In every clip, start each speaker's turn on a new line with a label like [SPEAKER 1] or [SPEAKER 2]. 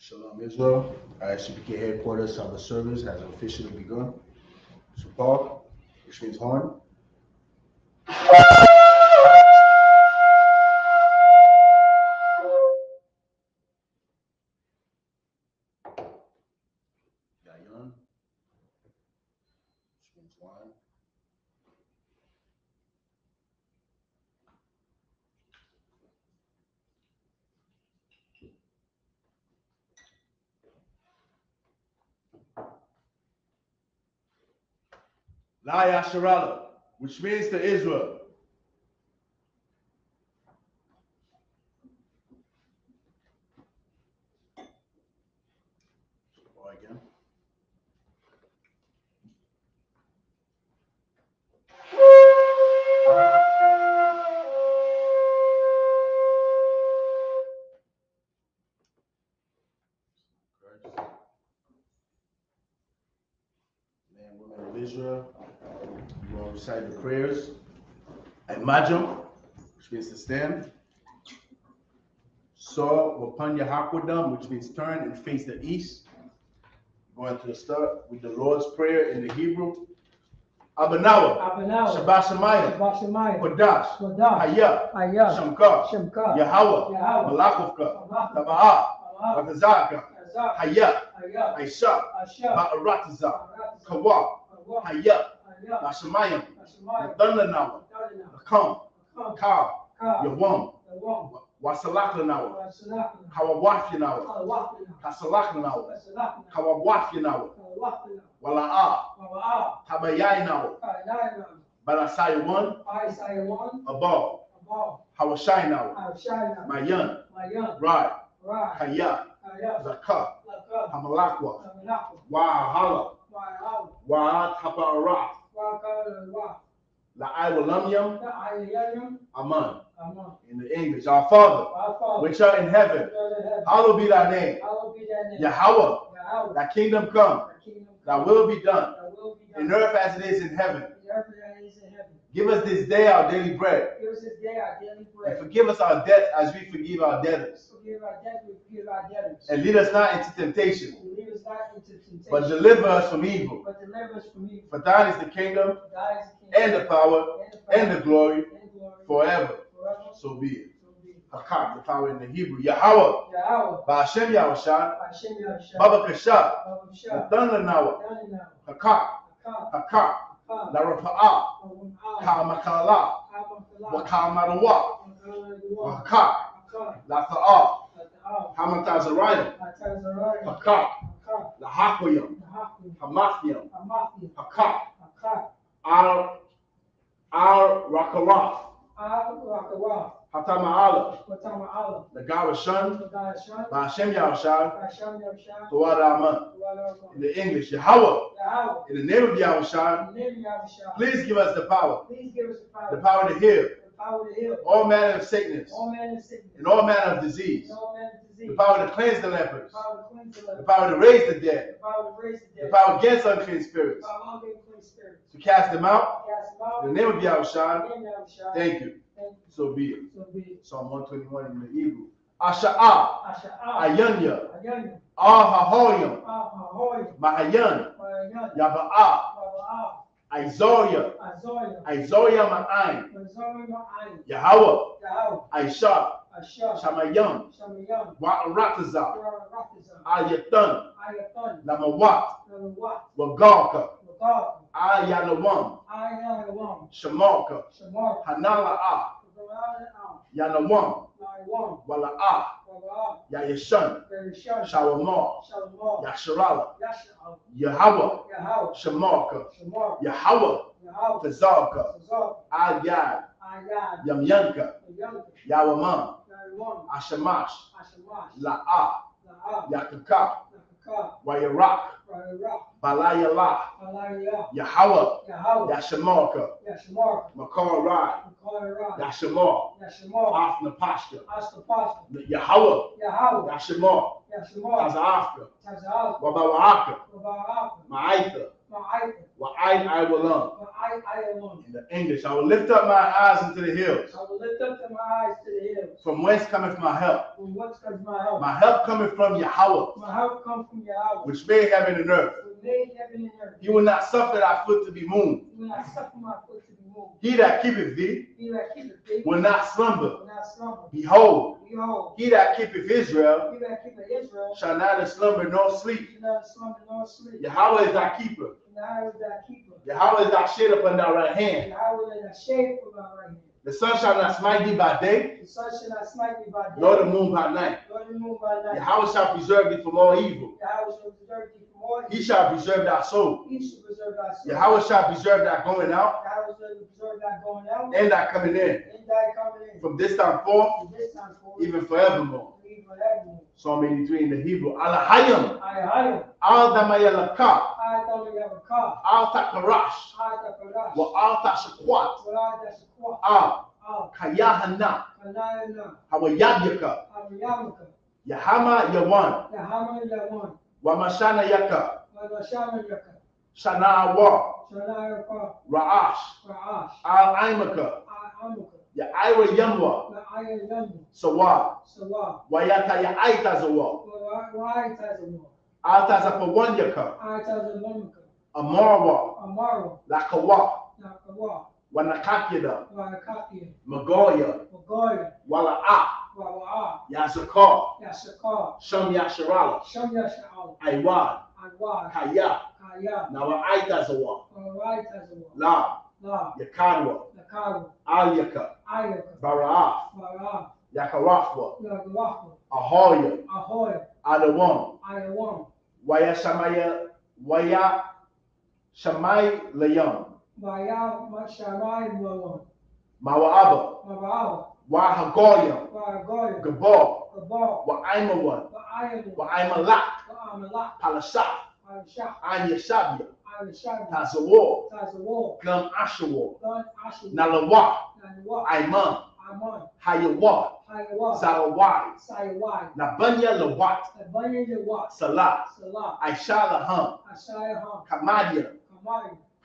[SPEAKER 1] Shalom Israel. Isupk headquarters Sabbath service has officially begun. Isupk, which means horn. Yayan, which means wine. La Yasharala, which means to Israel. Again. Men and women of Israel, you will recite the prayers. And Majum, which means to stand. So, Wapanya Hakwadam, which means turn and face the east. Going to the start with the Lord's Prayer in the Hebrew. Abanawa, Shabbat Shemayim, Kodash, Hayah, Shamka, Yahweh, Malakovka, Taba'ah, Batazaka, Hayah, Aisha, Ba'arataza, Kawa, Hayah, Bashamayim, Thundernawa, Kam, Ka, Yawam, Wasalakanawa, Kawawafyanawa, Kasalakanawa, Kawawafyanawa, Wala'ah, Tabayaynawa, Balasaya 1, above, Hawashaynawa, Mayan, Rai, Kaya, Zaka, Hamalakwa, Wahala, Wa Tapara, La'awalamyam, Aman. In the English, our Father, which art in heaven, hallowed be thy name. Yahweh, thy kingdom come, thy will be done, in earth as it is in heaven. Give us this day our daily bread. And forgive us our debts as we forgive our debtors. And lead us not into temptation, but deliver us from evil. For thine is the kingdom, and the power, and the glory, forever. So be it. Hakak, the power in the Hebrew. Yahweh, Ba'ashem Yahushua, Baba Kasha, the thunder Nawa, Hakak, Hakak, La Rapa'ah, Ka'amakala, Waka'amarawa, Hakak, La Ta'ah, Hamatazarayim, Hakak, La Hakoyam, Hamathiam, Hakak, Al Rakaraf, Hatama'ala, the Garashan, Ba'ashem Yahushua, Tuwad in the English, Yahweh, in the name of Yahushua, please give us the power to heal all manner of sickness and all manner of disease, the power to cleanse the lepers, the power to raise the dead, the power against unclean spirits, to cast them out in the name of Yahushua. Thank you. So be it. Psalm 121 in the Hebrew. Asha'ah, Ayanya, Ahahoyam, Mahayan, Yaba'ah, Izoya Ma'ain, Yahweh, Aisha, Shamayam, Wa'arataza, Ayatan, Lamawat, Wagalka, Ayanawam, Shamarka, Hanala'ah, Yanawam, Wala'ah, Yayashan, Shawamar, Yasharala, Yahweh, Shamarka, Yahweh, Tazarka, Ayad, Yamyanka, Yawamam, Ashamash, La'ah, Yakaka, Wayarak, Balayala, Yahweh, Yashamarka, Makar Rai, Yashamar, Afna Pashka, Yahweh, Yashamar, Tazafka, Wabawaka, Ma'aitha, I will learn. In the English, I will lift up my eyes into the hills. From whence cometh my help? My help cometh from Yahweh, which made heaven and earth. He will not suffer thy foot to be moved. He that keepeth thee will not slumber. Behold, he that keepeth Israel shall neither slumber nor sleep. Yahweh is thy keeper. Yahweh is thy shade upon thy right hand. The sun shall not smite thee by day, nor the moon by night. Yahweh shall preserve thee from all evil. He shall preserve thy soul. Yahweh shall preserve thy going out and thy coming in, from this time forth, even forevermore. Psalm 83 in the Hebrew. Alahayim, al damayalaka, al takarash, wa al tashakwat, al kayahana, hawayabyaka, Yahama Yawan, Wamashana Yaka, Shana Awa, Ra'ash, Al Aimaka, Ya'ira Yamwa, Sawa, Wayata Ya'aita Zawa, Altaza Pawan Yaka, Amarwa, Lakawa, Wanakakida, Magoya, Wala'a, Yasakar, Sham Yasharala, Aiwad, Kaya, Nawa'aita Zawa, La, Yakadwa, Alyaka, Bara'af, Yakarafwa, Ahoya, Adawam, Waya Shamai Layam, Mawa'aba, Wahagoyam, Gabor, Wa'aimawan, Wa'aimalak, Palashah, Anyashabia, Tazawar, Gun Ashawar, Nalawa, Aiman, Hayawa, Zawai, Nabanya Lawat, Salah, Aishalaham, Kamadia,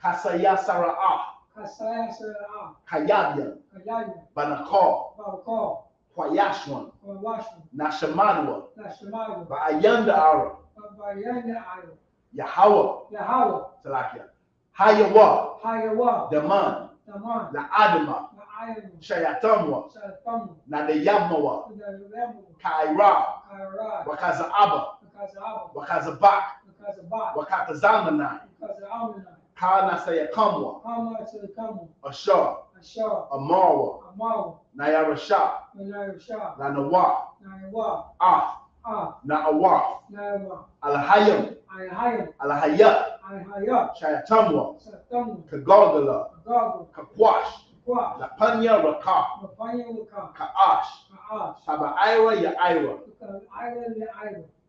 [SPEAKER 1] Kasaya Sara'ah, Kayabia, Banakar, Kwayashwan, Nashamadwa, Ba'ayanda Ara, Yahweh, Salakia, Hayawa, Daman, La'adama, Shayatamwa, Nadayabmawa, Kaira, Wakaza'aba, Wakazabak, Wakatazalmanai, Kana Sayakamwa, Ashar, Amarwa, Nayarasha, Nanawa, Na'awaf, Alahayim, Alahayat, Shayatamwa, Kagalgala, Kakwash, Lapanya Raka, Ka'ash, Taba'ira Ya'ira,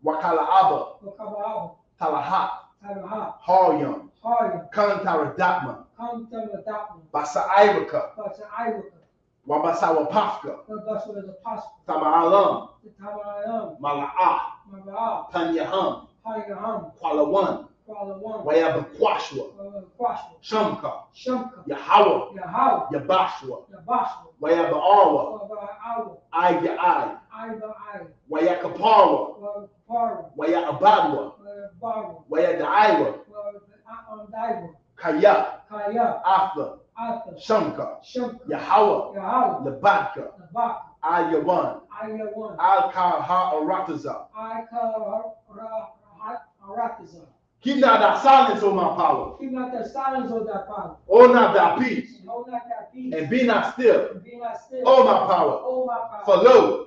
[SPEAKER 1] Wakalaaba, Talahat, Haryam, Kantaradapma, Basa'iraka, Wabasawapafka, Tama'alam, Mala'ah, Panyaham, Kwalawan, Wayabakwashwa, Shamka, Yahweh, Yabashwa, Wayaba'awa, Ai, Wayakapara, Wayabadwa, Wayadaiwa, Kaya, Afla, Shamka, Yahweh, Labadka, Ayawan, Al-Kal-Ha-Arataza. Keep not thy silence, O my power.
[SPEAKER 2] Keep not thy silence, O thy power.
[SPEAKER 1] O not thy peace.
[SPEAKER 2] Hold not thy peace.
[SPEAKER 1] And be not still.
[SPEAKER 2] And be not still.
[SPEAKER 1] O my power.
[SPEAKER 2] O my power.
[SPEAKER 1] For lo,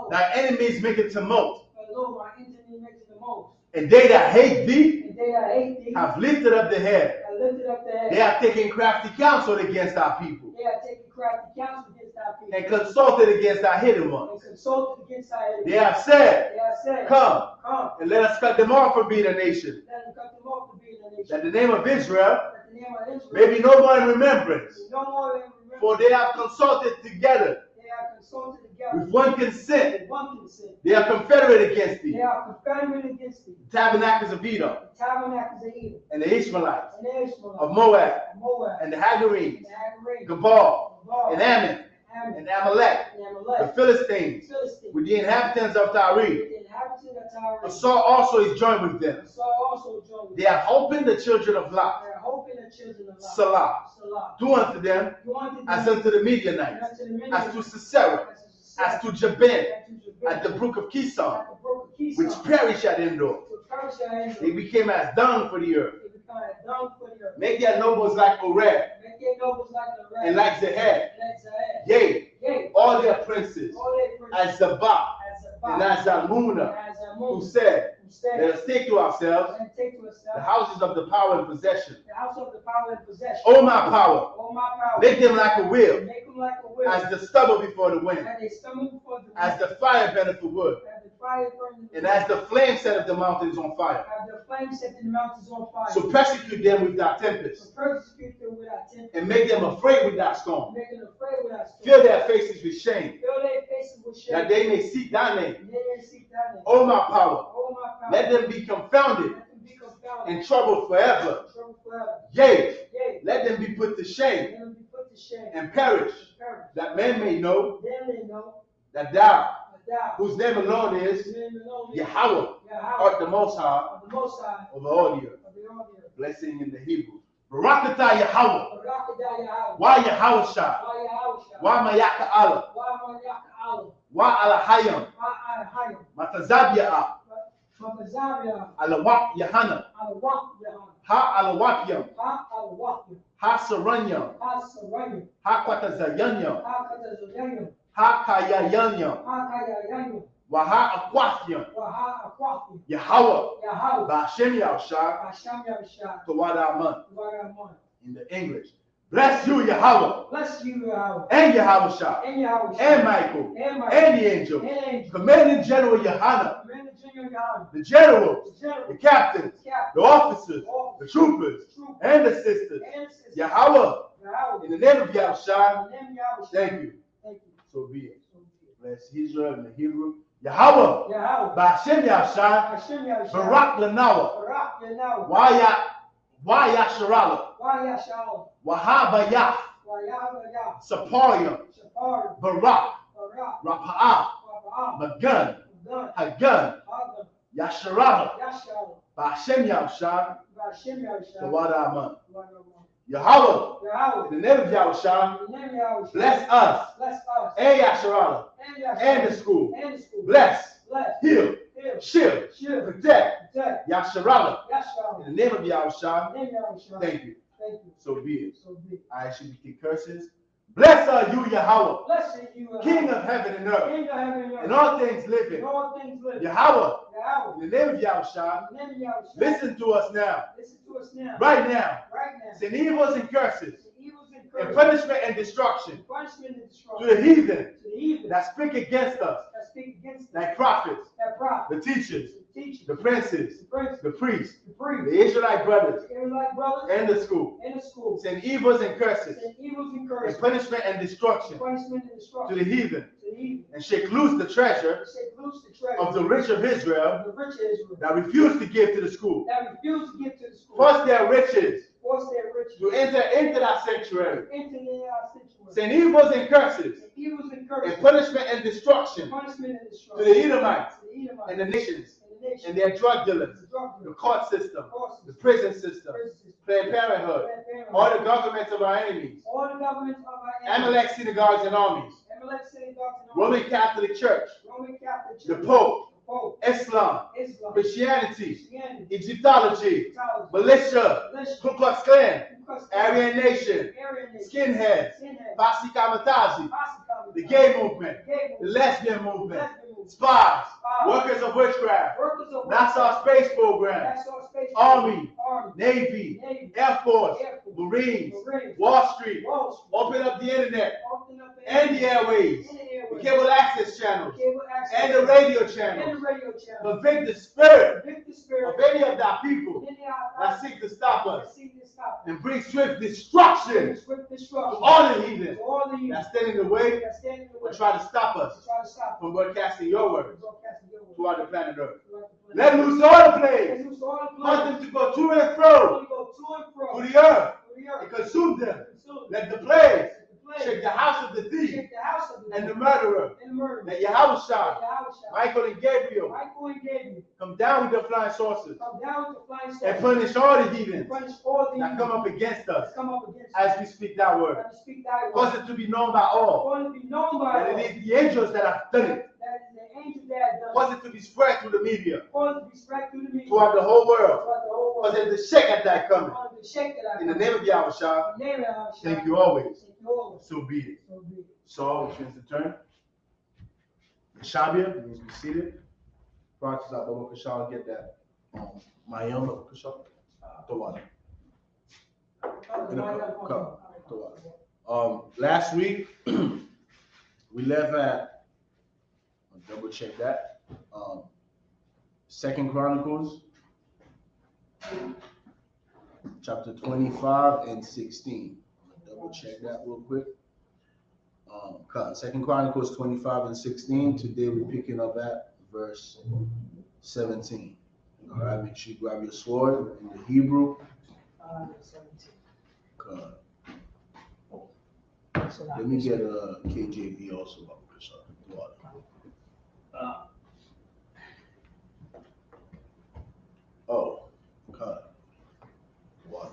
[SPEAKER 1] thy enemies make it tumult.
[SPEAKER 2] For lo, my enemies make it tumult.
[SPEAKER 1] And they that hate thee,
[SPEAKER 2] and they that hate thee
[SPEAKER 1] have lifted up the head.
[SPEAKER 2] have lifted up the head.
[SPEAKER 1] They have taken crafty counsel against our people.
[SPEAKER 2] They have taken crafty counsel against our people.
[SPEAKER 1] And consulted against our hidden ones.
[SPEAKER 2] And consulted against our hidden ones.
[SPEAKER 1] They have said,
[SPEAKER 2] Come,
[SPEAKER 1] and let us cut them off from being a nation.
[SPEAKER 2] Let them cut them off from being a nation.
[SPEAKER 1] That the name of Israel may be no more in remembrance.
[SPEAKER 2] No more in remembrance.
[SPEAKER 1] For they have consulted together
[SPEAKER 2] They are consulted together.
[SPEAKER 1] With one consent.
[SPEAKER 2] With one consent.
[SPEAKER 1] They are confederate against thee.
[SPEAKER 2] They are confederate against thee.
[SPEAKER 1] The tabernacles of Edom.
[SPEAKER 2] The tabernacles of Edom.
[SPEAKER 1] And the Ishmaelites.
[SPEAKER 2] And the Ishmaelites.
[SPEAKER 1] Of Moab.
[SPEAKER 2] And Moab.
[SPEAKER 1] And the Hagarenes.
[SPEAKER 2] And the Hagarenes.
[SPEAKER 1] Gebal.
[SPEAKER 2] Gebal.
[SPEAKER 1] And Ammon.
[SPEAKER 2] And
[SPEAKER 1] Amalek.
[SPEAKER 2] And Amalek.
[SPEAKER 1] The Philistines. With the inhabitants of Tyre.
[SPEAKER 2] The inhabitants of Tyre.
[SPEAKER 1] Saul also is joined with them.
[SPEAKER 2] Saul also joined with them.
[SPEAKER 1] They are hoping the children of Lot.
[SPEAKER 2] They are hoping the children of Lot.
[SPEAKER 1] Salah.
[SPEAKER 2] Salah.
[SPEAKER 1] Do unto them as unto the Midianites, as to Sisera, as to Jabin, at the brook of Kison, which perished at Endor. They became as dung for the earth. Make their nobles like Oreb, and like Zahab. Yea, all their princes, as Zabah, and as Zalmunna, who said, let us take to ourselves the houses of the power and possession. O my power, make them like a wheel, as the stubble before the wind, as the fire burneth for wood, and as the flame setteth the mountains on fire. So persecute them with thy tempest, and make them afraid with thy storm. Fill their faces with shame, that they may seek thy name. O my power, let them be confounded and troubled forever. Yea, let them be put to shame and perish, that men may know that thou, whose name alone is Yahweh, art the Most High over all the earth. Blessing in the Hebrew. Barakatah Yahweh. Why Yahweh Shah? Why Mayaka Allah? Why Alahayam? Matazabia. Alawak Yahana. Ha Alawakyam. Ha Saranyam. Ha Kwatazayanyam. Ha Kayayanyam. Waha Aquathium. Yahweh. Bashem Yahushua. Tawada Aman. In the English. Bless you, Yahweh.
[SPEAKER 2] Bless you, Yahweh.
[SPEAKER 1] And Yahushua. And Michael. And the angel. Commanding General Yohana. The generals. The captains. The officers. The troopers. And the sisters. Yahweh. In the name of Yahushua. Thank you. So be it. Bless Israel in the Hebrew. Yahweh. Ba'ashem Yahushua. Barak Lanawa. Waya Sharala. Wahabayah. Saparium. Barak. Rapa'ah. Magun. Hagun. Yasharala. Ba'ashem Yahushua. Tawada Aman. Yahweh, in the name of Yahushua, bless us, and Yasharala, and the school. Bless, heal, shield, protect, Yasharala, in the name of Yahushua. Thank you. So be it. I should be curses. Blessed are you, Yahweh, King of heaven and earth, and all things living. Yahweh, in the name of Yahushua, listen to us now. Right now. Send evils and curses, and punishment and destruction to the heathen that speak against us, like prophets, the teachers, the princes, the priests, the Israelite brothers, and the school. Send evils and curses, and punishment and destruction to the heathen, and shake loose the treasure of the rich of Israel that refuse to give to the school. Force their riches to enter into that sanctuary. Send evils and curses, and punishment and destruction to the Edomites and the nations, and their drug dealers, the court system, the prison system, Planned Parenthood, all the governments of our enemies, Amalek synagogues and armies, Roman Catholic Church, the Pope, Islam, Christianity, Egyptology, militia, Ku Klux Klan, Aryan Nation, skinheads, Basi Kamatazi, the gay movement, the lesbian movement, spies, workers of witchcraft, NASA space program, Army, Navy, Air Force, Marines, Wall Street, open up the internet and the airways, the cable access channels, and the radio channels. Convict the spirit of any of thy people that seek to stop us and bring swift destruction to all the heathens that stand in the way and try to stop us from broadcasting your word throughout the planet Earth. Let loose all the plagues. Cause them to go to and fro through the earth and consume them. Let the plagues shake the house of the thief and the murderer. Let Yahushua, Michael and Gabriel come down with their flying saucers and punish all the heathens that come up against us as we speak that word. Cause it to be known by all that it is the angels that have done it. Cause it to be spread through the media throughout the whole world. Cause it to shake at that coming. In the name of Yahushua, thank you always. So be it. So, which means to turn. Shabia means be seated. Prior to that, Baba Kashal, get that. Mayam Baba Kashal. Last week, we left at, I'll double check that. 2 Chronicles, chapter 25 and 16. Double check that real quick. 2 Chronicles 25 and 16. Today we're picking up at verse 17. All right, make sure you grab your sword in the Hebrew. 17. Let me get a KJV also. Oh, God. What?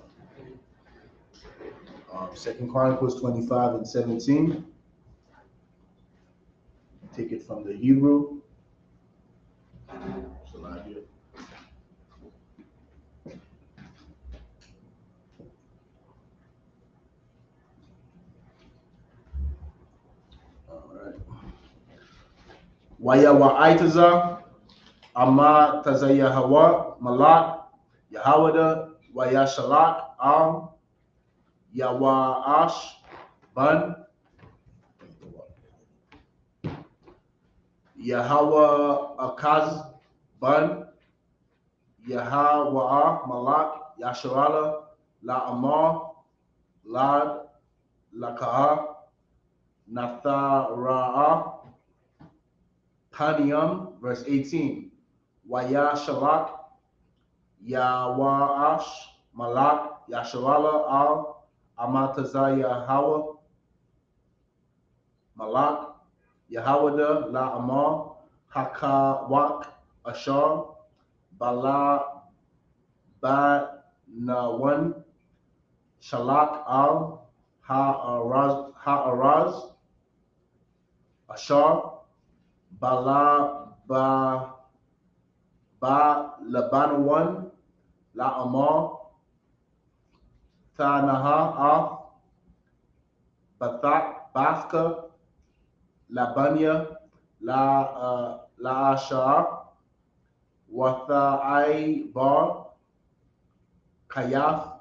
[SPEAKER 1] 2 Chronicles 25 and 17. Take it from the Hebrew. So right here. All right. Waya wa'aitaza ama tazaya hawa malak yahawada waya shalak al Yawaash ban Yahweh Akaz ban Yahweh Malak Yasharala La Amar Lad Lakaha Nathara'a Paniam, verse 18. Waya Shalak Yawaash Malak Yasharala al Amatazaya Hawa Malak Yahawada La Amar Hakawak Ashar Bala Banawan Shalak al Ha'araz Ashar Bala Labanawan La Amar Tanaha Af Bathka Labanya La Ashar Wathai Bar Kayaf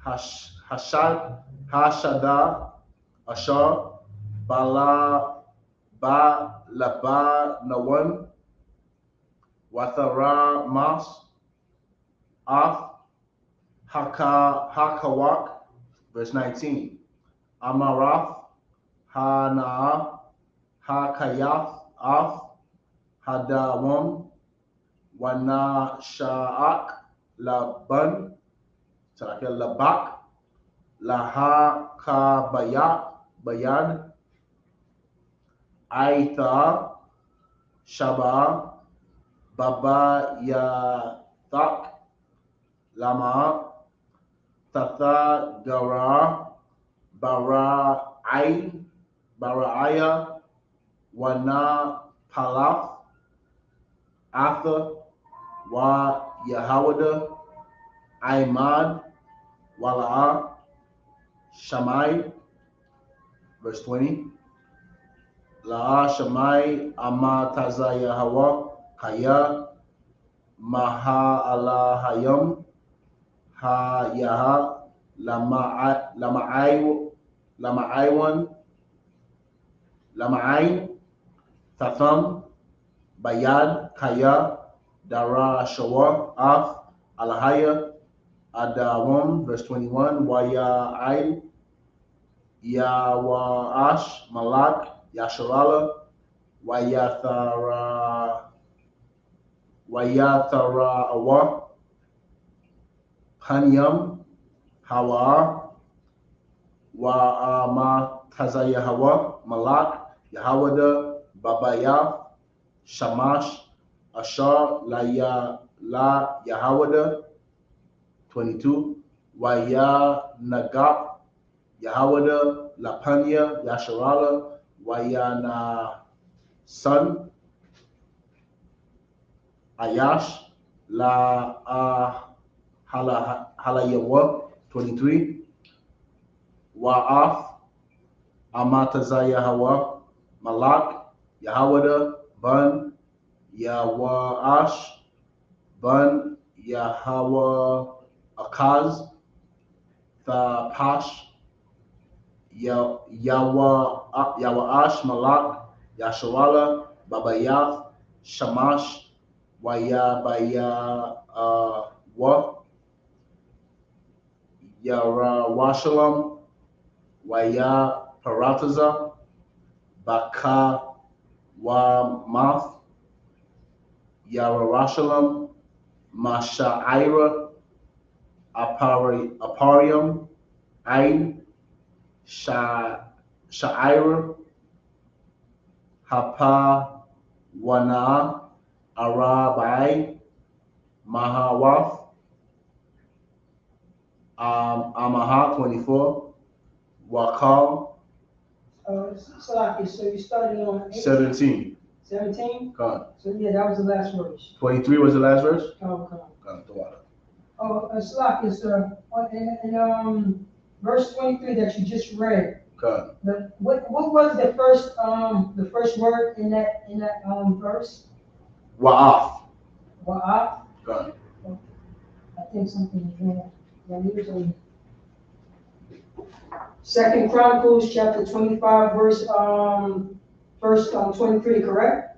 [SPEAKER 1] Hashada Ashar Bala Labanawan Wathara Mas Af Hakawak, verse 19. Amarath Hana Hakayath Af Hadawam Wana Sha'ak Laban Labak Laha Bayad Aitha Shaba Baba Yathak Lama Tata Gara Bara'aya Wana Palaf Atha Wa Yahawada Aimad Wala'a Shamai, verse 20. La Shamai Amataza Yahawa Kaya Maha Allah Hayam Ha Yaha Lama'ain Tatham Bayad Kaya Dara Shawar Af Alahaya Adawam, verse 21, Wayai, Yawaash, Malak, Yasharala, Wayathara Awa, Hanyam, Hawa, Wa'amatazaya Hawa, Malak, Yahawada, Babaya, Shamash, Ashar, La Yahawada, 22, Waya Nagap, Yahawada, Lapanya, Yasharala, Wayana Sun, Ayash, Halayawa, 23, Wa'af, Amatazaya Hawa, Malak, Yahawada, Bun, Yawaash, Bun, Yahawa Akaz, Thapash, Yawaash, Malak, Yasharala, Babayath, Shamash, Waya Wa, Yarawashalam, Waya Parataza, Baka Wa Math, Yarawashalam, Masha'ira, Aparium, Ain, Sha'ira, Hapa Wana, Arabai, Mahawath, Amaha, 24, Wakal,
[SPEAKER 2] so you started on
[SPEAKER 1] 17.
[SPEAKER 2] 17?
[SPEAKER 1] Come.
[SPEAKER 2] So yeah, that was the last verse.
[SPEAKER 1] 23 was the last verse?
[SPEAKER 2] Come.
[SPEAKER 1] Come,
[SPEAKER 2] In verse 23 that you just read,
[SPEAKER 1] come.
[SPEAKER 2] what was the first word in that verse?
[SPEAKER 1] Wa'af.
[SPEAKER 2] Wa'af?
[SPEAKER 1] Come.
[SPEAKER 2] I think something is wrong. Usually. 2 Chronicles chapter 25 verse 23, correct?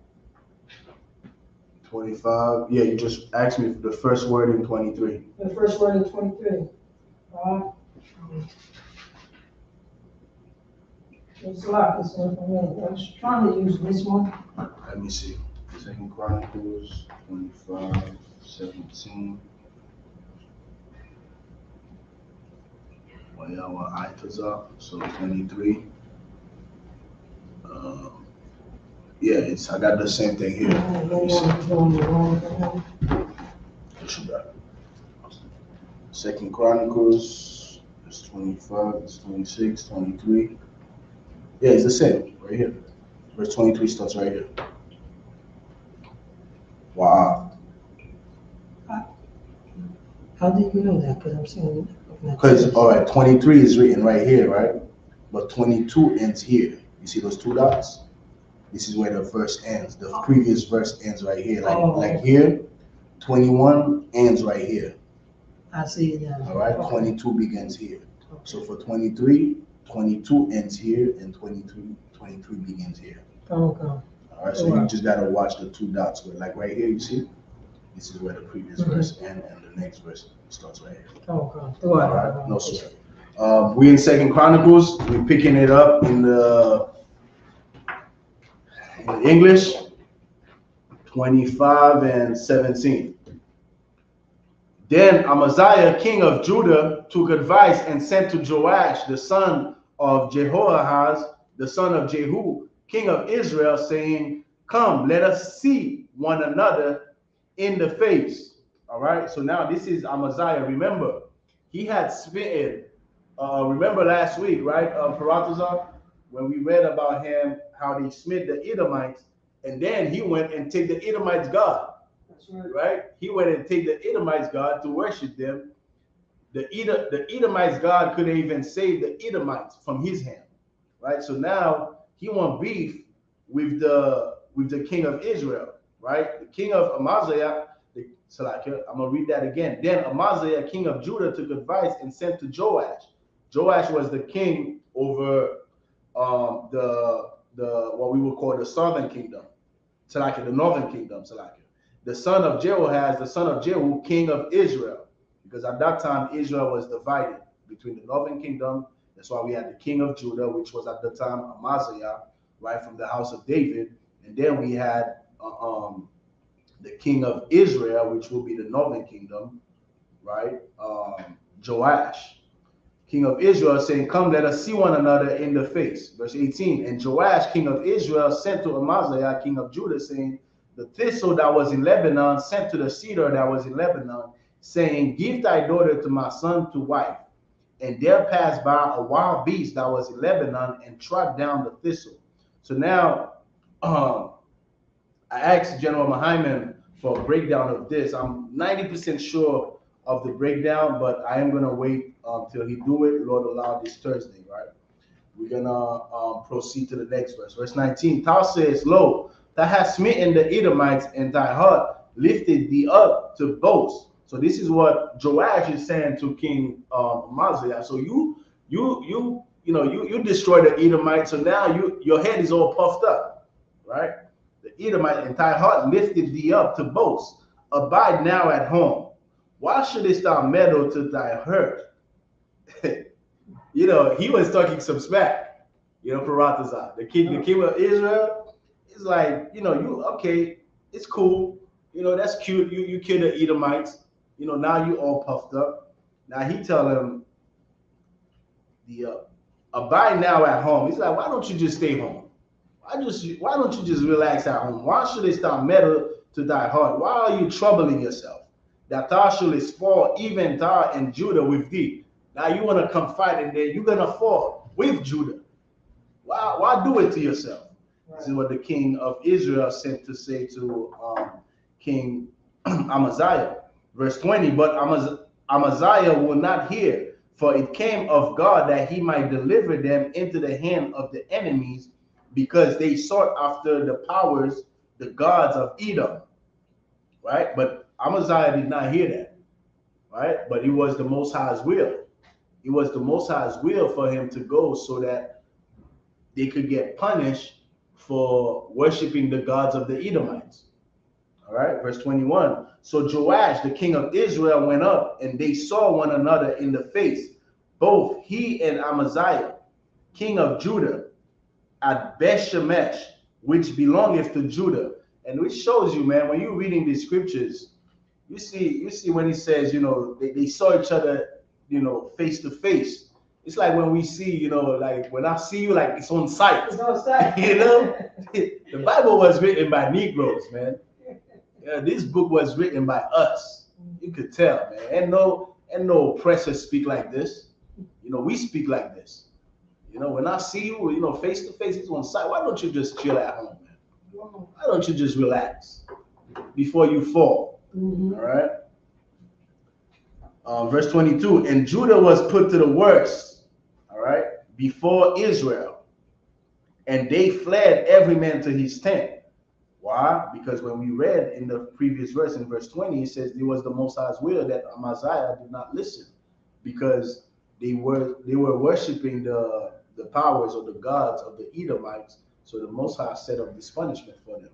[SPEAKER 1] 25. Yeah, you just asked me for the first word in 23.
[SPEAKER 2] The first word in 23. It's a lot. I was trying to use this one.
[SPEAKER 1] Let me see. 2 Chronicles 25, 17. Wayawa Aitaza, so 23. Yeah, I got the same thing here. Second Chronicles, it's 25, it's 26, 23. Yeah, it's the same right here. Verse 23 starts right here. Wow.
[SPEAKER 2] How did you know that? Because I'm saying.
[SPEAKER 1] Because, all right, 23 is written right here, right? But 22 ends here. You see those two dots? This is where the verse ends. The previous verse ends right here. Like here, 21 ends right here.
[SPEAKER 2] I see it now.
[SPEAKER 1] All right, 22 begins here. So for 23, 22 ends here, and 23 begins here.
[SPEAKER 2] Okay.
[SPEAKER 1] All right, so you just gotta watch the two dots. Like right here, you see? This is where the previous verse ends, and the next verse starts right here.
[SPEAKER 2] Okay.
[SPEAKER 1] All right, no sweat. We in 2 Chronicles. We're picking it up in English, 25 and 17. Then Amaziah, king of Judah, took advice and sent to Joash, the son of Jehoahaz, the son of Jehu, king of Israel, saying, "Come, let us see one another in the face." All right, so now this is Amaziah. Remember, he had smitten, remember last week, right, Paratazar, when we read about him, how they smit the Edomites, and then he went and took the Edomites' God. Right? He went and take the Edomites' God to worship them. The Edomites' God couldn't even save the Edomites from his hand. Right? So now he want beef with the king of Israel. Right? The king of Amaziah, I'm gonna read that again. Then Amaziah, king of Judah, took advice and sent to Joash. Joash was the king over the what we would call the southern kingdom. The northern kingdom, the son of Jehoahaz, the son of Jehu, king of Israel. because at that time Israel was divided between the northern kingdom. That's why we had the king of Judah, which was at the time Amaziah, right, from the house of David, and then we had the king of Israel, which will be the northern kingdom, right? Joash, king of Israel, saying, "Come, let us see one another in the face." Verse 18, and Joash, king of Israel, sent to Amaziah, king of Judah, saying, "The thistle that was in Lebanon sent to the cedar that was in Lebanon, saying, Give thy daughter to my son to wife. And there passed by a wild beast that was in Lebanon and trod down the thistle." So now, I asked General Mahaiman for a breakdown of this. I'm 90% sure of the breakdown, but I am gonna wait till he do it. Lord allow this Thursday, right? We're gonna proceed to the next verse. Verse 19. Thou says, "Lo, thou hast smitten the Edomites, and thy heart lifted thee up to boast." So this is what Joash is saying to King Amaziah. So you destroy the Edomites. So now your head is all puffed up, right? The Edomite, and thy heart lifted thee up to boast. Abide now at home. Why shouldest thou meddle to thy hurt? He was talking some smack. Paratazah, the king of Israel, is like, okay, it's cool. That's cute. You kill the Edomites. Now you all puffed up. Now he tell him, abide now at home. He's like, why don't you just stay home? Why don't you just relax at home? Why should they start meddle to thy heart? Why are you troubling yourself? That thou shouldest fall, even thou and Judah with thee. Now you want to come fight, and then you're gonna fall with Judah. Why do it to yourself? Right. This is what the king of Israel sent to say to King Amaziah. Verse 20, but Amaziah will not hear, for it came of God that he might deliver them into the hand of the enemies, because they sought after the powers, the gods of Edom. Right? But Amaziah did not hear that. Right? But it was the Most High's will. It was the Most High's will for him to go so that they could get punished for worshiping the gods of the Edomites. All right, verse 21. So Joash, the king of Israel, went up, and they saw one another in the face, both he and Amaziah, king of Judah, at Beth-Shemesh, which belongeth to Judah. And which shows you, man, when you're reading these scriptures, you see when he says, they saw each other, face to face. It's like when we see, like when I see you, like it's on sight. It's on sight. The Bible was written by Negroes, man. Yeah, this book was written by us. You could tell, man. And no oppressor speak like this. We speak like this. When I see you, face to face, it's on sight. Why don't you just chill at home, man? Why don't you just relax before you fall? Mm-hmm. All right. Verse 22, and Judah was put to the worst, all right, before Israel, and they fled every man to his tent. Why? Because when we read in the previous verse, in verse 20, it says it was the Most High's will that Amaziah did not listen, because they were worshiping the powers or the gods of the Edomites. So the Most High set up this punishment for them.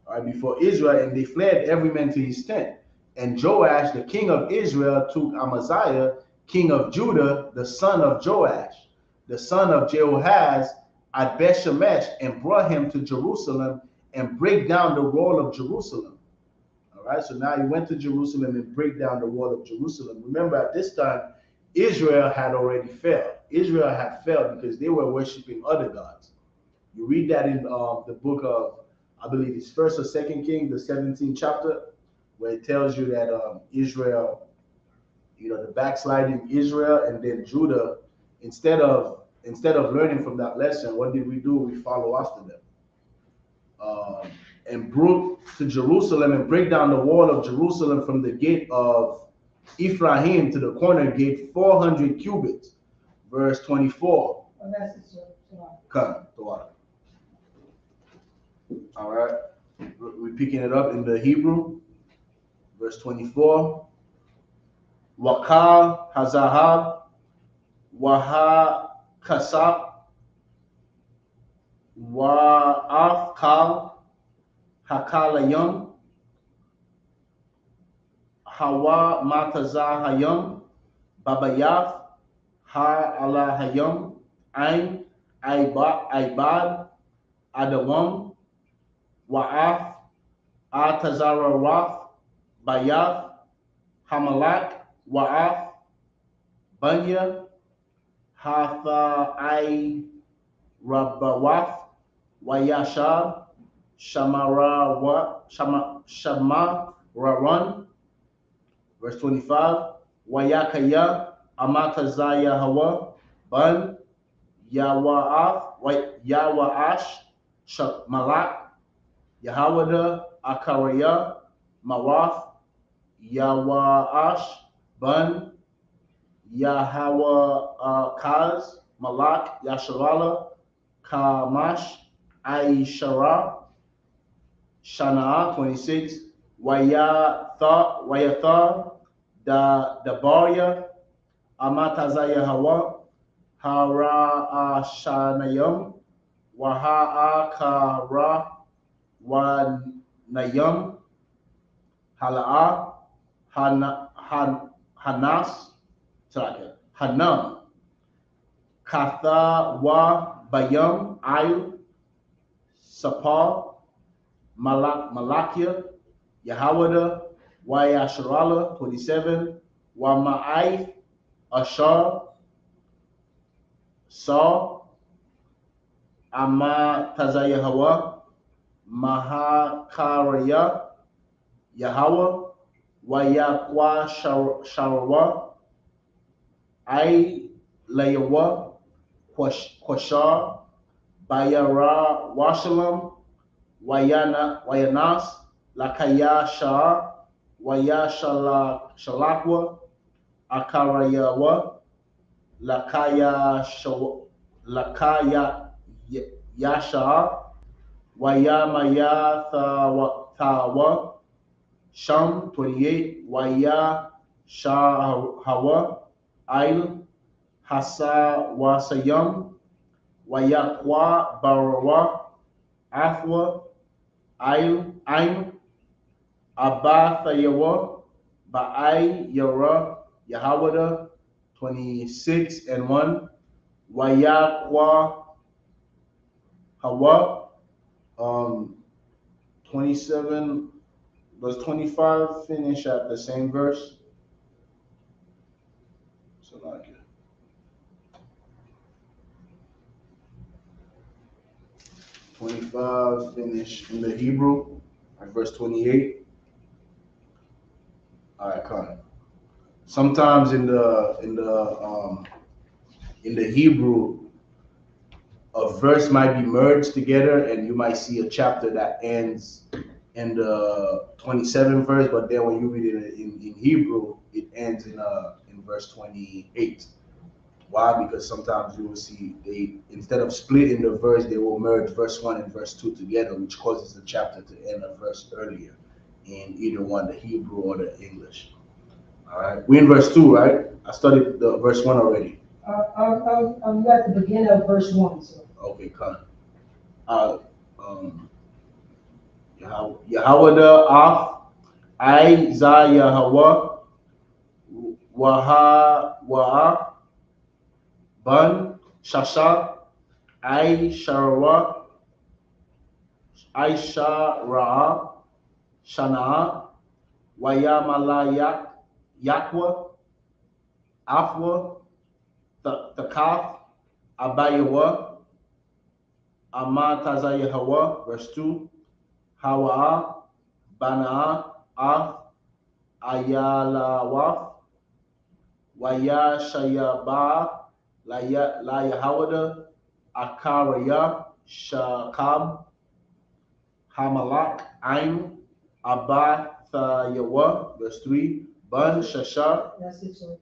[SPEAKER 1] All right, before Israel, and they fled every man to his tent. And Joash, the king of Israel, took Amaziah, king of Judah, the son of Joash, the son of Jehoahaz, at Beth-Shemesh, and brought him to Jerusalem and break down the wall of Jerusalem. All right, so now he went to Jerusalem and break down the wall of Jerusalem. Remember, at this time, Israel had already failed. Israel had failed because they were worshiping other gods. You read that in the book of, I believe it's 1st or 2nd Kings, the 17th chapter, where it tells you that Israel, the backsliding Israel, and then Judah, instead of learning from that lesson, what did we do? We follow after them. And broke to Jerusalem and break down the wall of Jerusalem from the gate of Ephraim to the corner gate, 400 cubits. Verse 24. Come, Torah. All right. We're picking it up in the Hebrew. Verse 24. Wakal Hazahab Waha Kasab Wa'af Kal Hakalayam Hawa Matazahayam, Babayath, Ha Alahayam, Ain, Aibad, Adawam, Wa'af, Atazarawath, Bayath, Hamalak, Wa'af, Banya, Hatha Ai Rabawath, Wayashab, Shamarawan, verse 25, Wayakaya, Amatazaya Hawa, Ban, Yawaash, Malak, Yahawada, Akaraya, Mawath, Yawaash, Ban, Yahawa Kaz, Malak, Yasharala, Kamash, Aishara, Shana, 26, Wayatha, Dabaria, Amatazaya Hawa, Hara Shanayam, Wahaakara, Wanayam, Hala'a, Hanas, Hanam, Katha Wa Bayam, Ayl, Sapal, Malakia, Yahawada, Wayasharala, 27, Wama'ai, Ashar, Saw, Amatazaya Hawa, Mahakaraya, Yahawah, Wayakwa Sharawa, Ai Layawa, Quashar, Bayara Washalam, Wayanas, Lakaya Shah, Shalakwa, Akarayawa, Lakaya Yasha, Wayamaya Thawa, Sham, 28, Waya Shahawa, Ail, Hasa Wasayam, Wayakwa Barawa, Afwa, Aim, Abathayawa, Ba'ai Yara, Yahawada, 26 and 1, Wayakwa Hawa, 27, does 25 finish at the same verse? So like it. 25 finish in the Hebrew at verse 28. All right, come on. Sometimes in the Hebrew, a verse might be merged together, and you might see a chapter that ends in the 27th verse, but then when you read it in Hebrew, it ends in verse 28. Why? Because sometimes you will see they, instead of splitting the verse, they will merge verse 1 and verse 2 together, which causes the chapter to end a verse earlier in either one, the Hebrew or the English. All right, we're in verse 2, right? I studied the verse 1 already.
[SPEAKER 2] I'm at the beginning of verse 1. So.
[SPEAKER 1] Okay, come. Yahawada Af, Isaiah Hawa, Waha, Ban, Shasha, Sharawa, Aisha Ra'a, Shana'a, Wayamala Yakwa, Afwa, Takaf, Abayawa, Amatazaya Hawa, verse 2, Hawa'a, Bana'a, Af, Ayalawa, Waya Shayaba, Layahawada, Akaraya, Shakab, Hamalak, Ain, Abathayawa, verse 3, Ban, Shashar.
[SPEAKER 2] That's it, sir.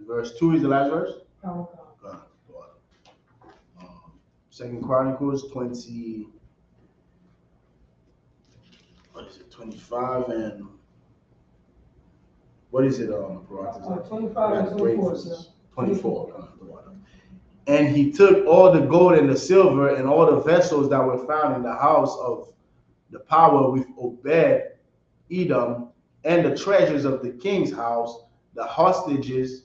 [SPEAKER 1] Verse 2 is the last verse?
[SPEAKER 2] Okay.
[SPEAKER 1] Second Chronicles 20, what is it, 25 and, what is it,
[SPEAKER 2] 25 and 24, sir.
[SPEAKER 1] 24. And he took all the gold and the silver and all the vessels that were found in the house of the power with Obed Edom and the treasures of the king's house, the hostages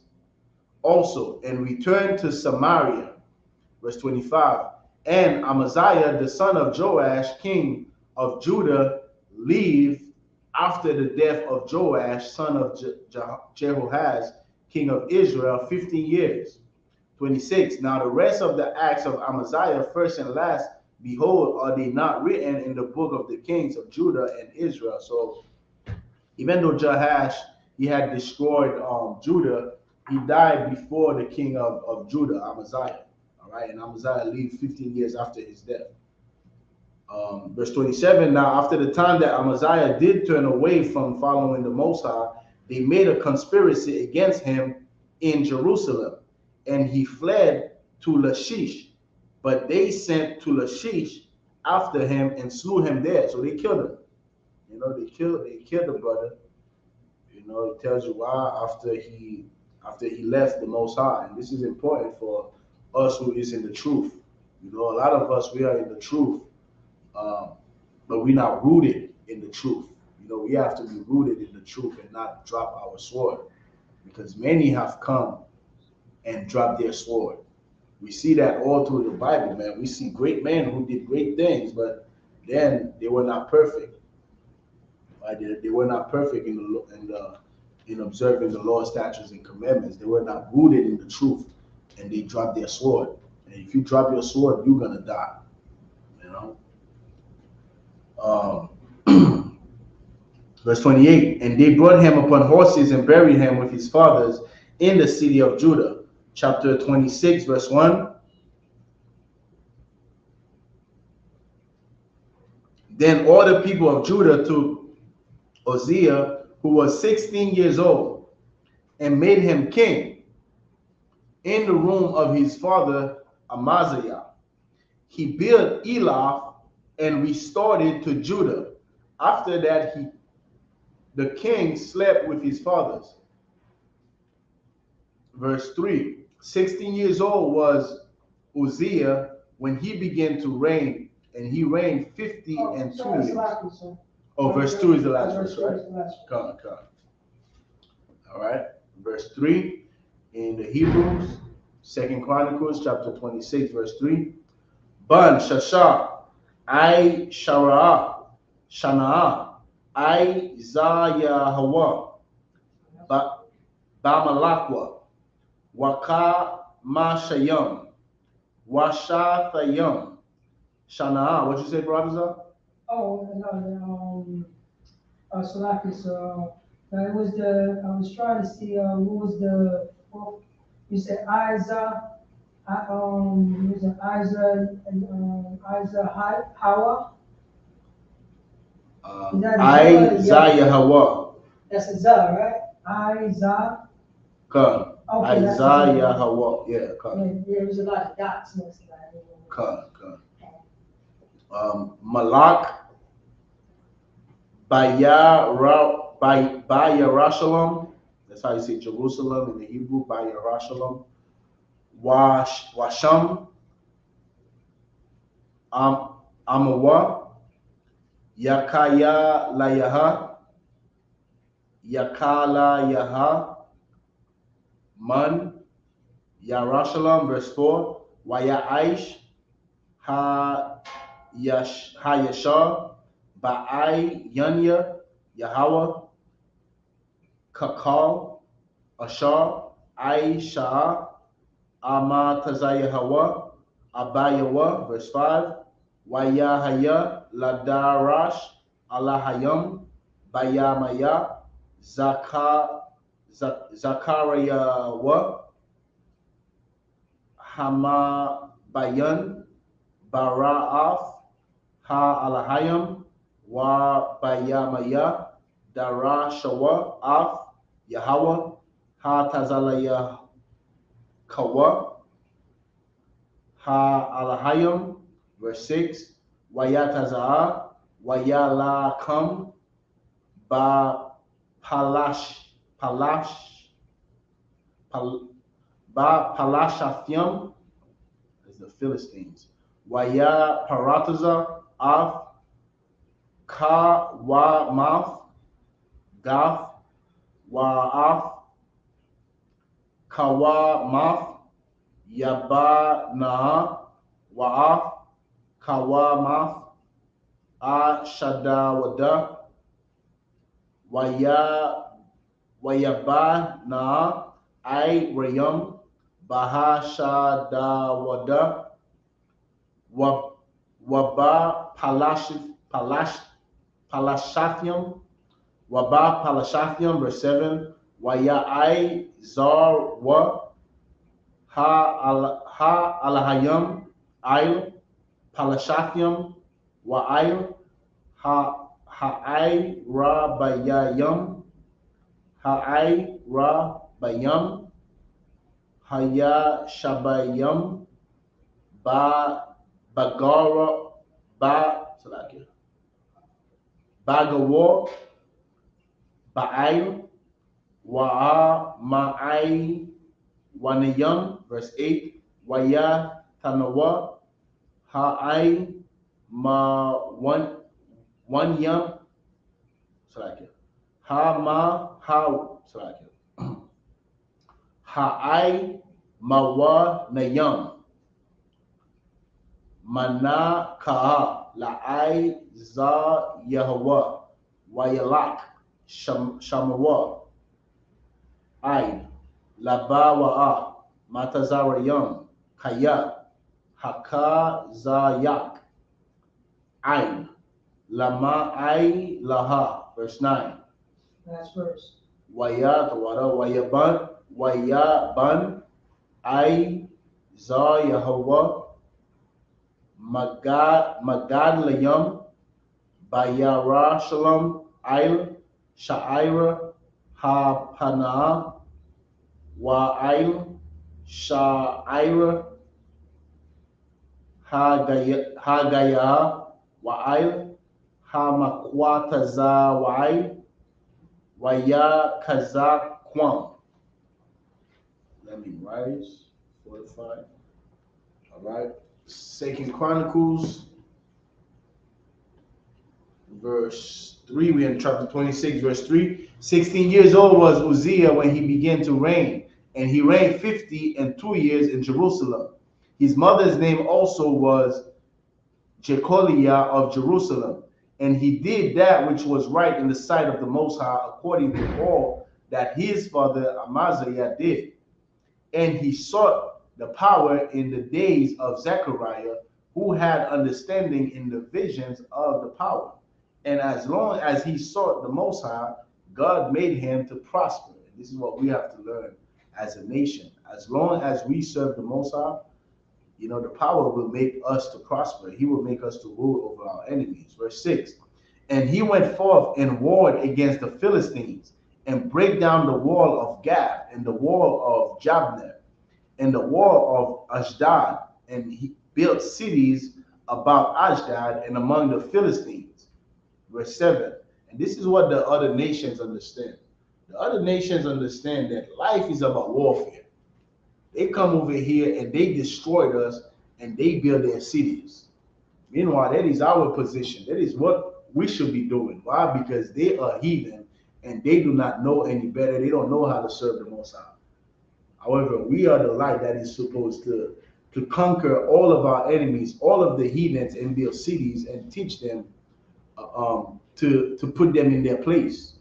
[SPEAKER 1] also, and returned to Samaria. Verse 25. And Amaziah, the son of Joash, king of Judah, lived after the death of Joash, son of Jehoahaz, king of Israel, 15 years. 26. Now the rest of the acts of Amaziah, first and last, behold, are they not written in the book of the kings of Judah and Israel? So even though Jehoash, he had destroyed Judah, he died before the king of Judah, Amaziah. All right, and Amaziah lived 15 years after his death. Verse 27, now after the time that Amaziah did turn away from following the Most High, they made a conspiracy against him in Jerusalem, and he fled to Lachish. But they sent to Lachish after him and slew him there. So they killed him. You know, they killed the brother. You know, it tells you why after he left the Most High. And this is important for us who is in the truth. You know, a lot of us, we are in the truth, but we're not rooted in the truth. You know, we have to be rooted in the truth and not drop our sword, because many have come and dropped their sword. We see that all through the Bible, man. We see great men who did great things, but then they were not perfect. Right? They were not perfect in observing the law, statutes, and commandments. They were not rooted in the truth, and they dropped their sword. And if you drop your sword, you're gonna die. You know. Verse 28. And they brought him upon horses and buried him with his fathers in the city of Judah. Chapter 26, verse 1. Then all the people of Judah took Uzziah, who was 16 years old, and made him king in the room of his father Amaziah. He built Elath and restored it to Judah. After that, the king slept with his fathers. Verse 3. 16 years old was Uzziah when he began to reign, and he reigned 50 and 2 years. Oh, verse 2 is the last verse, right? Come on. All right. Verse 3 in the Hebrews, 2 Chronicles, chapter 26, verse 3. Ban Shashar, I Shara'ah, Shana'ah, I Zayahawa, Bamalakwa, Waka Mashayam, Washathayam, Shana'ah. What you say, brother?
[SPEAKER 2] Oh, no, Salakis, it was I was trying to see, what was well, you said Isa, was it Isa, and Hawa?
[SPEAKER 1] Isaiah.
[SPEAKER 2] That's a Za, right? Isa.
[SPEAKER 1] Come.
[SPEAKER 2] Okay,
[SPEAKER 1] Isaiah Hawa. Yeah, come.
[SPEAKER 2] Yeah, there was a lot of dots next to that.
[SPEAKER 1] Come. Malak, Bayarashalam. That's how you say Jerusalem in the Hebrew. Bayarashalam. Washam. Amawa. Yakaya Layaha. Yakala Yaha. Man. Yarashalam. Verse 4. Wayaish. Hayashar, Ba'ai, Yanya, Yahweh, Kakal, Ashar, Aisha, Amatazayahawa, Abayawa, verse 5, Wayahaya, Ladarash, Alahayam, Bayamaya, Zakariyawa, Hamabayan, Bara'af, Ha-Alahayam, Wa-Bayamaya, Darashawa, Af, Yahweh, Ha-Tazalaya, Kawa, Ha-Alahayam, verse 6, Wayataza'a, Wayalakam, Ba-Palashathiam, is the Philistines. Waya Parataza, Av, Ka Wa Mouth, Gath, Wa'af, Kawamath, Yabana, Wa'af, Kawamath, Ashadawada, Wayabana, I Rayam, Bahashadawada, Waba Palashathium, Waba Palashathium, verse 7, Waya I Zarwa, Ha Alahayam, Ail, Palashathium, Wa'ail, Ha'ai Rabayayam, Ha'ai Rabayam, Haya Shabayam, Bagara, Bagawar, Ba'ail, Ma'ai, Wanayam, verse 8, Waya Tanawa, Ha'ai, one Yam, Ha'ai, Mawa Nayam, Mana Ka'a, La'ai Za Yahwa, Wayalak, Shamawa, Ain, Labawa'a, Matazarayam, Kaya, Haka Zayak, Ain, Lama Ai Laha, verse 9.
[SPEAKER 2] Last verse.
[SPEAKER 1] Waya, the water, Wayaban, Ai Za Yahwa, Magad Layam, Bayara Shalom, Ail, Sha'ira, Ha Wa'ail, Sha'ira, Hagaya, Wa'ail, Hamakwataza, Wa'ail, Waya Kazakwam. Let me rise, 45. All right. Second Chronicles, verse 3. We're in chapter 26, verse 3. 16 years old was Uzziah when he began to reign, and he reigned 52 years in Jerusalem. His mother's name also was Jecoliah of Jerusalem, and he did that which was right in the sight of the Most High, according to all that his father Amaziah did. And he sought the power in the days of Zechariah, who had understanding in the visions of the power. And as long as he sought the Most High, God made him to prosper. And this is what we have to learn as a nation. As long as we serve the Most High, the power will make us to prosper. He will make us to rule over our enemies. Verse 6. And he went forth and warred against the Philistines, and brake down the wall of Gath, and the wall of Jabneh, and the wall of Ashdod, and he built cities about Ashdod and among the Philistines. Verse 7. And this is what the other nations understand. The other nations understand that life is about warfare. They come over here and they destroyed us and they build their cities. Meanwhile, that is our position. That is what we should be doing. Why? Because they are heathen and they do not know any better. They don't know how to serve the Most High. However, we are the light that is supposed to conquer all of our enemies, all of the heathens, and build cities and teach them to put them in their place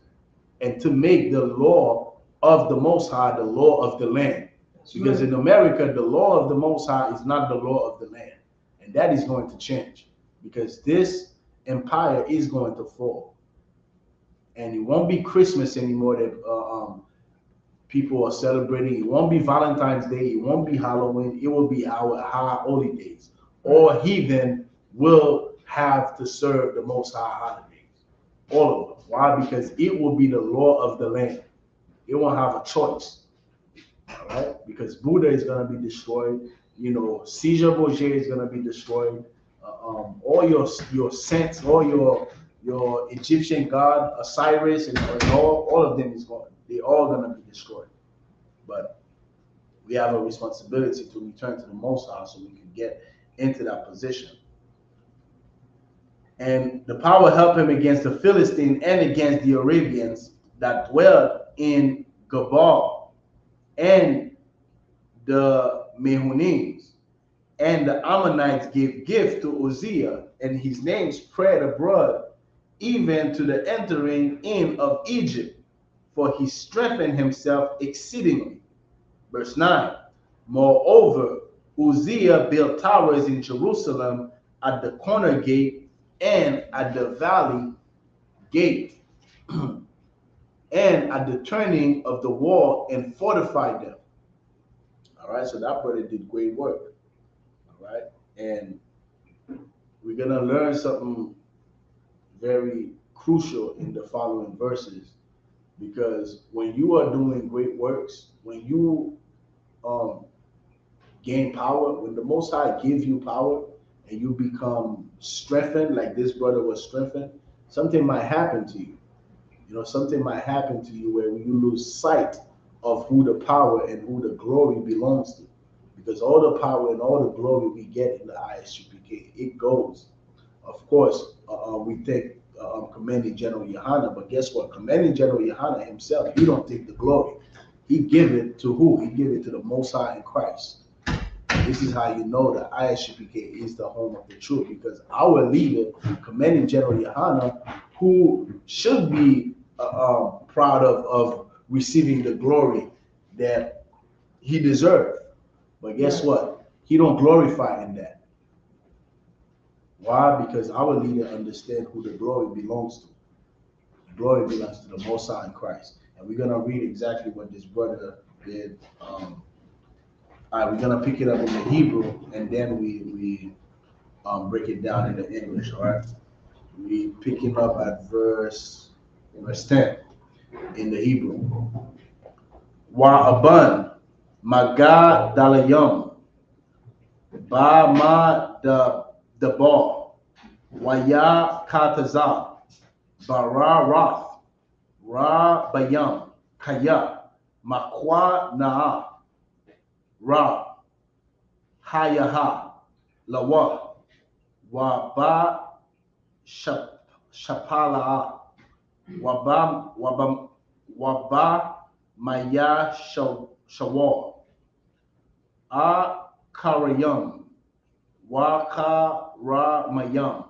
[SPEAKER 1] and to make the law of the Most High the law of the land. Because in America, the law of the Most High is not the law of the land. And that is going to change because this empire is going to fall. And it won't be Christmas anymore that people are celebrating. It won't be Valentine's Day. It won't be Halloween. It will be our high holy days. All heathen will have to serve the Most High holidays. All of them. Why? Because it will be the law of the land. It won't have a choice. All right? Because Buddha is going to be destroyed. Caesar Borgia is going to be destroyed. All your saints, all your Egyptian god, Osiris, and all of them is going. They're all going to be destroyed. But we have a responsibility to return to the Most High so we can get into that position. And the power helped him against the Philistines and against the Arabians, that dwelled in Gabal, and the Mehunims, and the Ammonites gave gift to Uzziah, and his name spread abroad, even to the entering in of Egypt, for he strengthened himself exceedingly. Verse 9. Moreover, Uzziah built towers in Jerusalem at the corner gate and at the valley gate and at the turning of the wall, and fortified them. All right, so that brother did great work. All right, and we're going to learn something very crucial in the following verses, because when you are doing great works, when you um, gain power, when the Most High gives you power and you become strengthened, like this brother was strengthened, something might happen to you. You know, something might happen to you where you lose sight of who the power and who the glory belongs to. Because all the power and all the glory we get in the Isupk, it goes. Of course, we take Commanding General Yohana, but guess what? Commanding General Yohana himself, he don't take the glory. He give it to who? He give it to the Most High in Christ. This is how you know that Isupk is the home of the truth, because our leader, Commanding General Yohana, who should be proud of receiving the glory that he deserved. But guess what? He don't glorify in that. Why? Because our leader understands who the glory belongs to. The glory belongs to the Most High in Christ. And we're going to read exactly what this brother did. All right, we're going to pick it up in the Hebrew, and then we break it down in the English, all right? We picking up at verse 10 in the Hebrew. Wa aban maga dalayam ba ma the ball waya kataza bara rath ra bayam kaya makwa naa ra hayaha lawa wa ba shapala waba maya shawar a karayam waka ramayam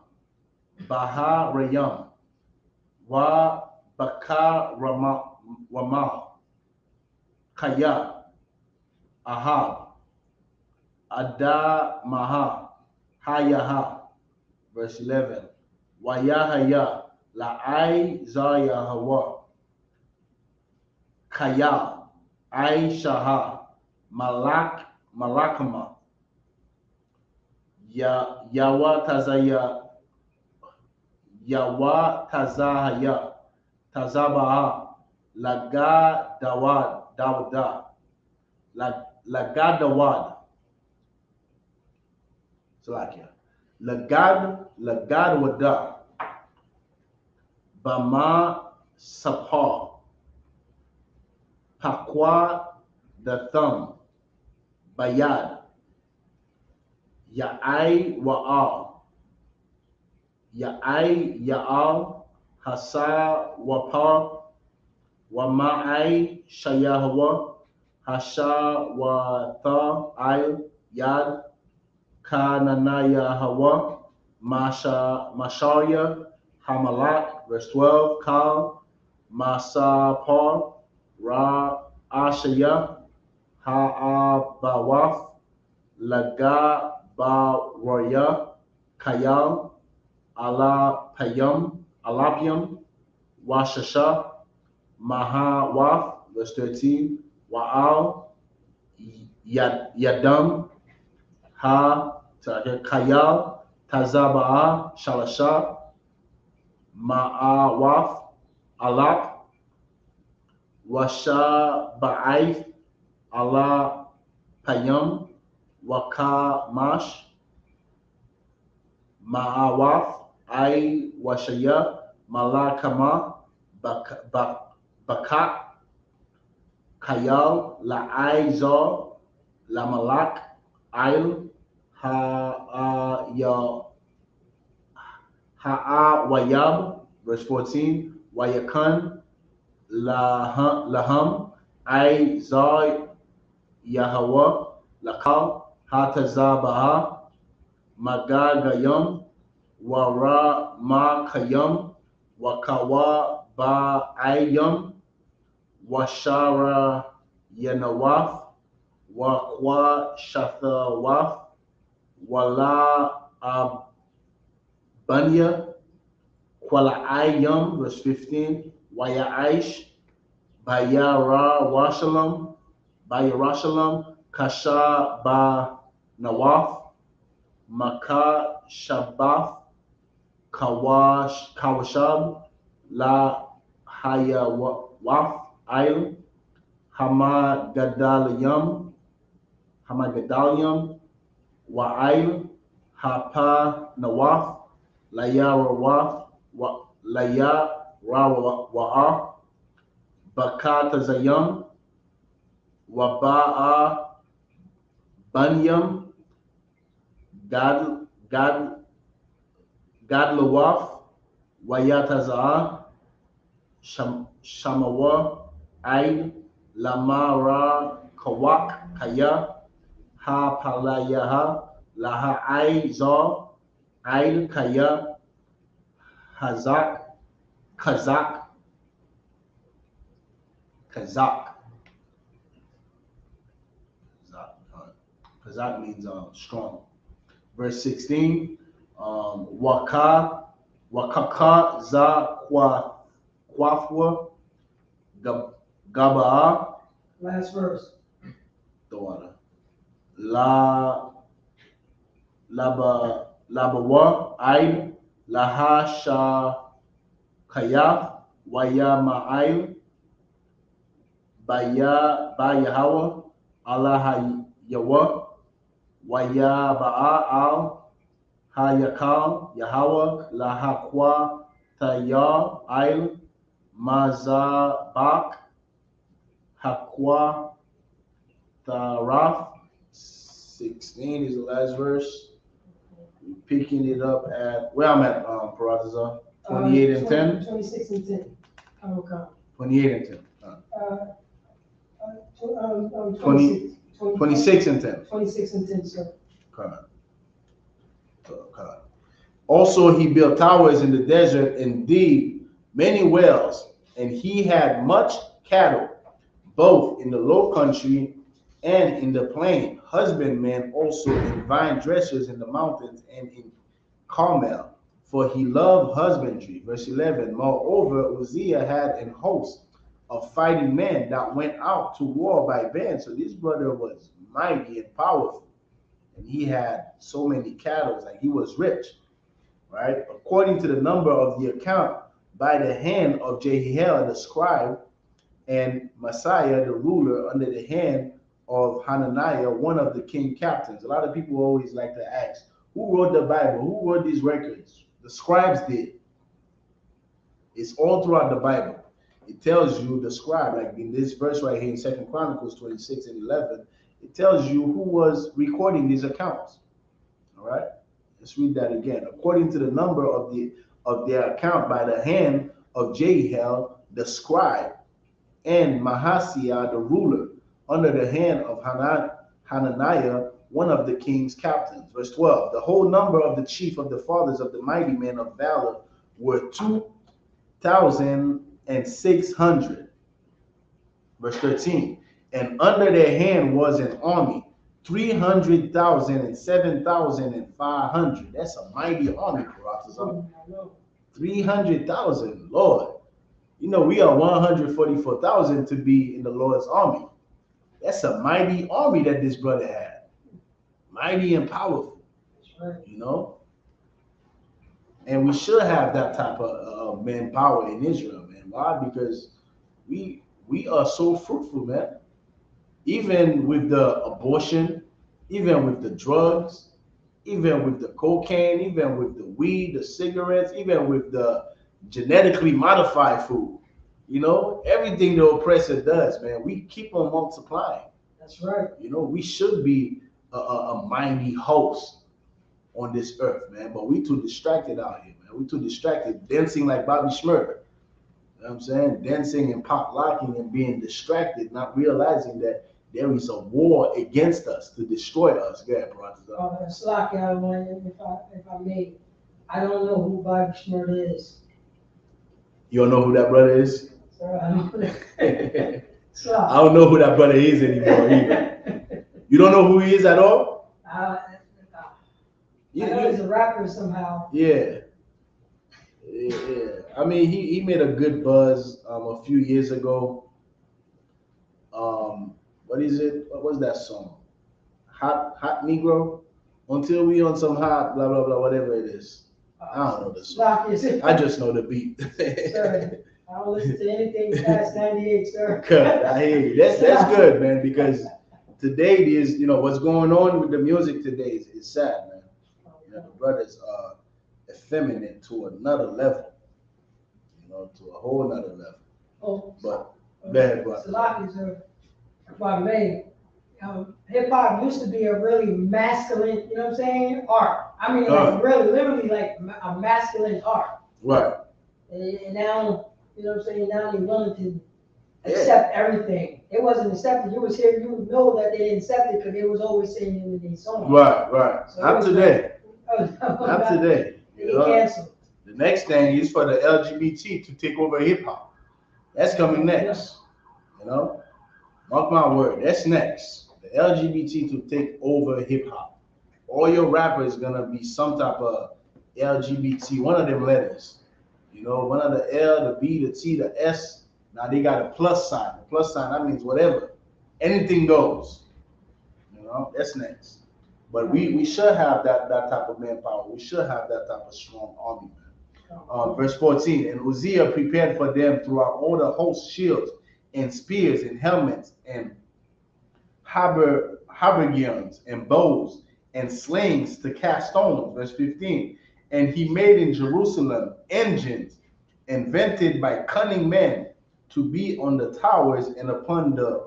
[SPEAKER 1] baha rayam wa baka rama kaya ahab ada maha hayaha. Verse 11. Wayahaya la'ai zaya hawa kaya aishaha malakama yawa tazahaya tazabaha laga dawda laga dawad Salakia lagad wada bama sapar pakwa the thumb bayad ya'ai ya'al hasa wapar wama'ai shayahwa hasha wa tha ay yad kananaya hawa mashaya hamalak. Verse 12. Kal masapar ra ashaya ha'abawaf laga baroya kayal alapyam washasha mahawaf. Verse 13. Wa'al yadam ha kayal tazaba'a shalasha ma'awaf alap washa ba'aif ala payam wakamash ma'awaf ay washaya malakama bakat kayal la'ay zor lamalak ail ha'awayab. Verse 14. Wayakan laham ay zar Yahweh lakal hatazabaha magagayam wara makayam wakawa ba'ayam washara yanawaf wakwa shathawaf wala abanya kwalaayam, verse 15, wayaish bayara washalam bayarashalam kasha ba nawaf maka shabaf kawashab la hayawaf ail hamagadalyam hamagadalyam wa'ail hapa nawaf laya rawaf wa laya rawa bakata zayam waba'a banyam gad gad gadlawaf wayataza shamawa ain lamara kawak kaya ha palayaha laha aiza ail kaya hazak kazak kazak kazak means strong. Verse 16, wakaka za kwafwa gaba.
[SPEAKER 2] Last verse.
[SPEAKER 1] The water. La labawa aid lahasha kayaf waya ma'ail bayahawa Allah yawa waya ba'al hayakal Yahweh lahakwa taya ail mazabak hakwa taraf. 16 is the last verse. Picking it up at where I'm at, Paratiza. 28 and 10.
[SPEAKER 2] 26 and 10. Okay.
[SPEAKER 1] 28 and 10. 26 and 10.
[SPEAKER 2] 26 and 10, sir.
[SPEAKER 1] Okay. Also, he built towers in the desert, indeed, many wells, and he had much cattle, both in the low country and in the plain, husbandmen also in vine dressers in the mountains and in Carmel, for he loved husbandry. Verse 11, moreover, Uzziah had an host of fighting men that went out to war by band. So this brother was mighty and powerful, and he had so many cattle, like he was rich, right? According to the number of the account by the hand of Jehiel the scribe, and Messiah the ruler under the hand of Hananiah, one of the king captains. A lot of people always like to ask, who wrote the Bible? Who wrote these records? The scribes did. It's all throughout the Bible. It tells you the scribe, like in this verse right here in 2 Chronicles 26 and 11, it tells you who was recording these accounts. All right, let's read that again. According to the number of their account by the hand of Jehiel the scribe, and Mahasiah the ruler, under the hand of Hananiah, one of the king's captains. Verse 12, the whole number of the chief of the fathers of the mighty men of valor were 2,600. Verse 13, and under their hand was an army, 300,000 and 7,500. That's a mighty army, Karatazam. 300,000, Lord. You know, we are 144,000 to be in the Lord's army. That's a mighty army that this brother had. Mighty and powerful. That's right. You know? And we should have that type of manpower in Israel, man. Why? Because we are so fruitful, man. Even with the abortion, even with the drugs, even with the cocaine, even with the weed, the cigarettes, even with the genetically modified food. You know, everything the oppressor does, man, we keep on multiplying.
[SPEAKER 2] That's right.
[SPEAKER 1] You know, we should be a mighty host on this earth, man, but we too distracted out here, man. We too distracted, dancing like Bobby Schmurder. You know what I'm saying? Dancing and pop locking and being distracted, not realizing that there is a war against us to destroy us. Yeah, bro.
[SPEAKER 2] It's like if I may, I don't know who Bobby Schmurda is.
[SPEAKER 1] You don't know who that brother is?
[SPEAKER 2] Sir, I don't know.
[SPEAKER 1] I don't know who that brother is anymore either. You don't know who he is at all?
[SPEAKER 2] I know he's a rapper somehow.
[SPEAKER 1] Yeah. Yeah. I mean, he made a good buzz a few years ago. What is it? What was that song? Hot Negro? Until we on some hot blah blah blah, whatever it is. I don't know the song. I just know the beat.
[SPEAKER 2] Sir, I don't listen to anything past 98, sir.
[SPEAKER 1] Good, I hear you. That's good, man, because today is, what's going on with the music today is sad, man. The brothers are effeminate to another level, to a whole nother level.
[SPEAKER 2] Oh,
[SPEAKER 1] but bad, bro.
[SPEAKER 2] Sir, if I may, hip hop used to be a really masculine, you know what I'm saying, art. I mean, like really, literally, like a masculine art.
[SPEAKER 1] Right.
[SPEAKER 2] And now, you know what I'm saying, now they're willing to accept everything. It wasn't accepted. You was here, you would know that they didn't accept it because they was always saying it in these songs.
[SPEAKER 1] Right. So not today.
[SPEAKER 2] Not today. They get canceled.
[SPEAKER 1] The next thing is for the LGBT to take over hip hop. That's coming next. Mark my word, that's next. The LGBT to take over hip hop. All your rappers gonna be some type of LGBT, one of them letters. One of the L, the B, the T, the S. Now they got a plus sign. The plus sign, that means whatever. Anything goes. That's next. But we should have that type of manpower. We should have that type of strong army, man. Verse 14, and Uzziah prepared for them throughout all the host shields and spears and helmets and habergeons and bows and slings to cast stones. Verse 15, and he made in Jerusalem engines invented by cunning men to be on the towers and upon the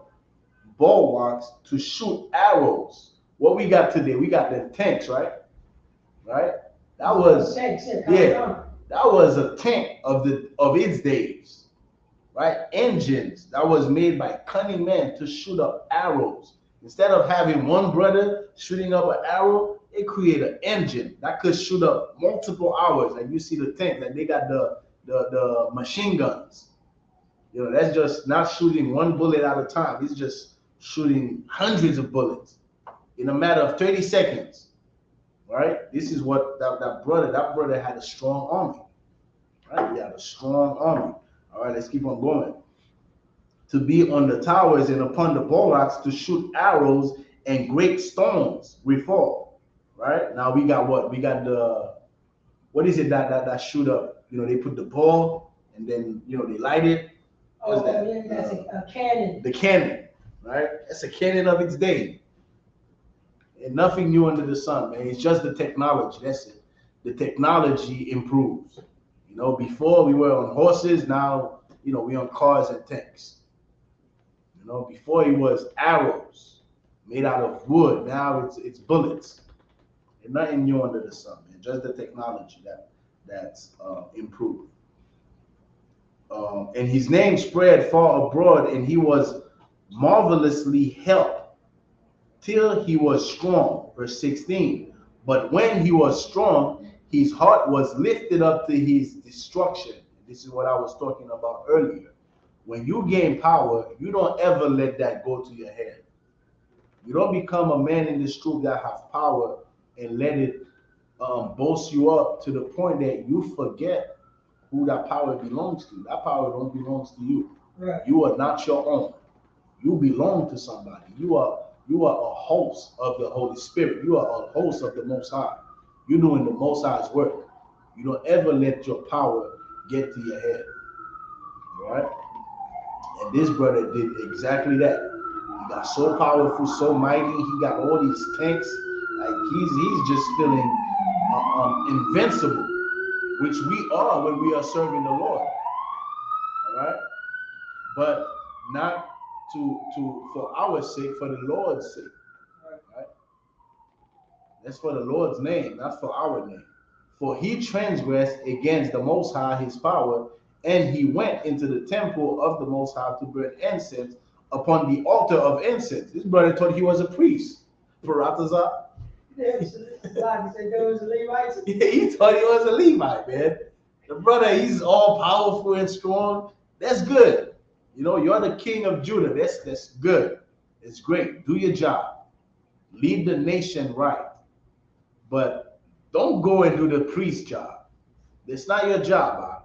[SPEAKER 1] bulwarks to shoot arrows. What we got today? We got the tanks, right? That was that was a tank of its days, right? Engines that was made by cunning men to shoot up arrows. Instead of having one brother shooting up an arrow, it created an engine that could shoot up multiple hours. Like you see the tank, like they got the machine guns. That's just not shooting one bullet at a time. It's just shooting hundreds of bullets in a matter of 30 seconds. Right? This is what that brother had a strong army. Right? He had a strong army. All right, let's keep on going. To be on the towers and upon the bulwarks to shoot arrows and great stones withal. Right? Now we got what? We got what is it that shoot up? They put the ball and then they light it. What's that?
[SPEAKER 2] Yeah, that's a cannon.
[SPEAKER 1] The cannon, right? That's a cannon of its day. And nothing new under the sun, man. It's just the technology. That's it. The technology improves. Before we were on horses, now we on cars and tanks. Before it was arrows made out of wood. Now it's bullets. And nothing new under the sun, man. Just the technology that's improved. And his name spread far abroad, and he was marvelously helped till he was strong. Verse 16. But when he was strong, his heart was lifted up to his destruction. This is what I was talking about earlier. When you gain power, you don't ever let that go to your head. You don't become a man in this truth that have power and let it boast you up to the point that you forget who that power belongs to. That power don't belongs to you.
[SPEAKER 2] Right.
[SPEAKER 1] You are not your own. You belong to somebody. You are a host of the Holy Spirit. You are a host of the Most High. You're doing the Most High's work. You don't ever let your power get to your head. All right? And this brother did exactly that. He got so powerful, so mighty. He got all these tanks. Like he's just feeling invincible, which we are when we are serving the Lord. All right? But not for our sake, for the Lord's sake. Right? That's for the Lord's name, not for our name. For he transgressed against the Most High, his power, And he went into the temple of the Most High to burn incense upon the altar of incense. This brother thought he was a priest. Paratazar.
[SPEAKER 2] He
[SPEAKER 1] thought he was a Levite, man. The brother, he's all powerful and strong. That's good. You know, you're the king of Judah. That's good. It's great. Do your job. Lead the nation right. But don't go and do the priest job. It's not your job, Bob.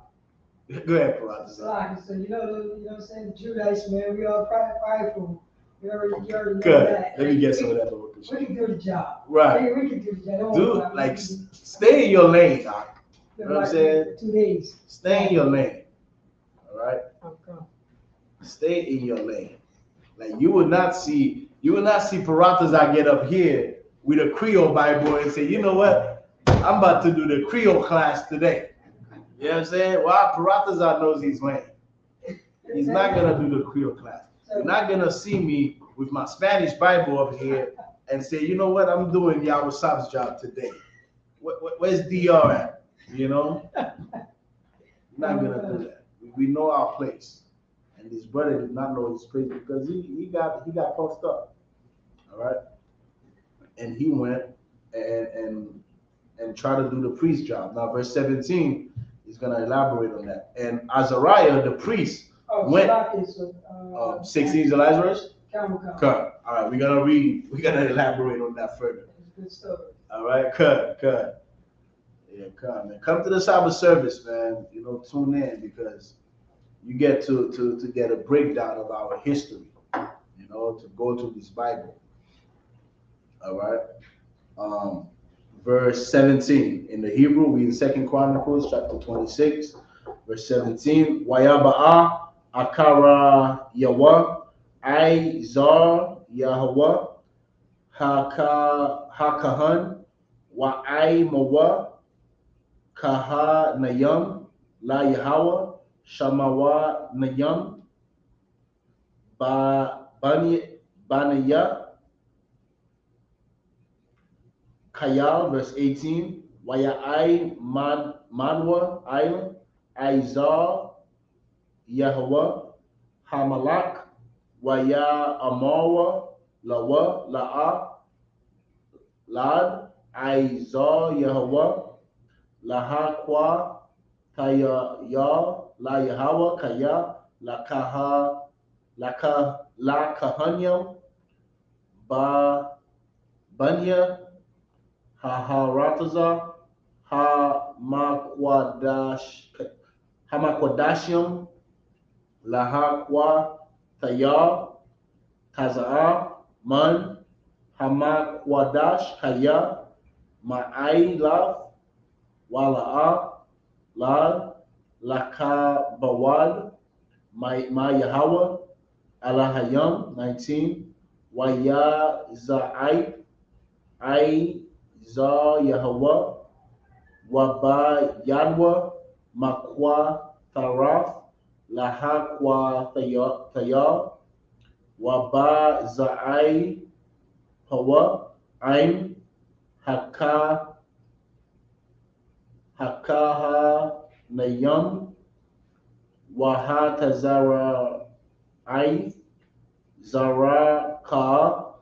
[SPEAKER 1] Go ahead, Paratazar.
[SPEAKER 2] So you know what I'm saying? Judites, man, we all prideful. You already know
[SPEAKER 1] good.
[SPEAKER 2] that.
[SPEAKER 1] Let me get some of that.
[SPEAKER 2] We can do the job.
[SPEAKER 1] Right.
[SPEAKER 2] We can do the job.
[SPEAKER 1] Dude, like, stay in your lane, Doc. You know what I'm saying?
[SPEAKER 2] 2 days.
[SPEAKER 1] Stay in your lane. All right?
[SPEAKER 2] Okay.
[SPEAKER 1] Stay in your lane. Like, you will not see Paratazar get up here with a Creole Bible and say, you know what? I'm about to do the Creole class today. You know what I'm saying? Well, Paratazar knows his lane. He's not going to do the Creole class. You're not going to see me with my Spanish Bible up here and say, you know what? I'm doing Yahusab's job today. Where's DR at? You know? We're not going to do that. We know our place. And this brother did not know his place because he got puffed up. All right? And he went and tried to do the priest job. Now, verse 17, he's going to elaborate on that. And Azariah, the priest, went. 16 is the last verse? Come. All right, we're gonna elaborate on that further. Good story. All right, cut. Yeah, come, man. Come to the Sabbath service, man. You know, tune in because you get to get a breakdown of our history. You know, to go through this Bible. All right. Verse 17 in the Hebrew, we in 2 Chronicles chapter 26, verse 17. Wayaba'a akara yawa I zar Yahweh hakahan wa I mawa kaha nayam la Yahweh shamawa nayam ba baniya Kayal, verse 18. Waya I manwa I zar Yahweh hamalak Waya Amawa Lawa La'a Lad Aizar Yahweh Laha Kwa Kaya Ya La Yahweh Kaya La Kaha La Kahanyam Ba Banya Haharataza Hamakwadashim Laha Kwa Tayar, Tazaa, Man, Hamak Wadash, Kaya, Ma'ai Lav, Wala'a, Lad, Laka Bawad, Ma Yahweh, Alahayam, 19, Waya Za'ai, I Za Yahweh, Waba Yadwa, Makwa Taraf, Laha Kwa Tayar, Waba Za'ai Hawa, Ain, Hakaha Nayam, Waha Tazara Ai, Zara Ka,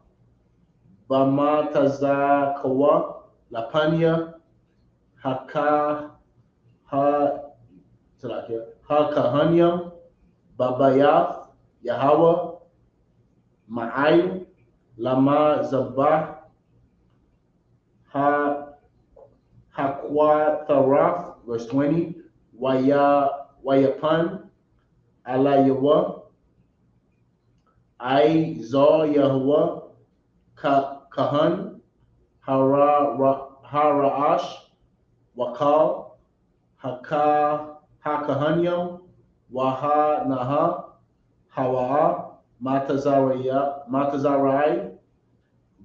[SPEAKER 1] Bama Taza Kawa, Lapanya, Haka Hakahanyam, Babayath, Yahweh, Ma'ayu, Lama Zabah, Hakwa Tharaf, verse 20, Wayapan, Alayawa, I Zor Yahweh, Kahan, Haraash, Wakal, Hakahanyam, Waha Naha, Hawa, Matazarai,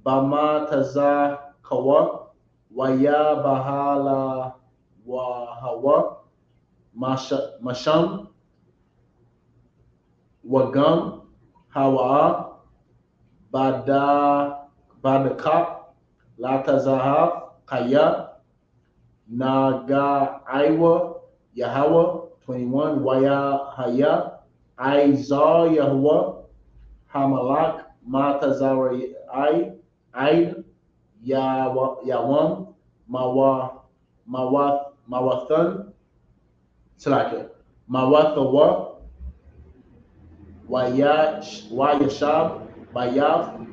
[SPEAKER 1] Bama Taza Kawa, Waya Bahala Wahawa, Masham, Wagam, Hawa, Badakap, Latazahav, Kaya, Naga Iwa, Yahweh, 21. Waya Haya, Aizar Yahweh, Hamalak, Matazar Aid, Yawam, Mawathan, Salaka, Mawathawa, Wayashab, Bayav,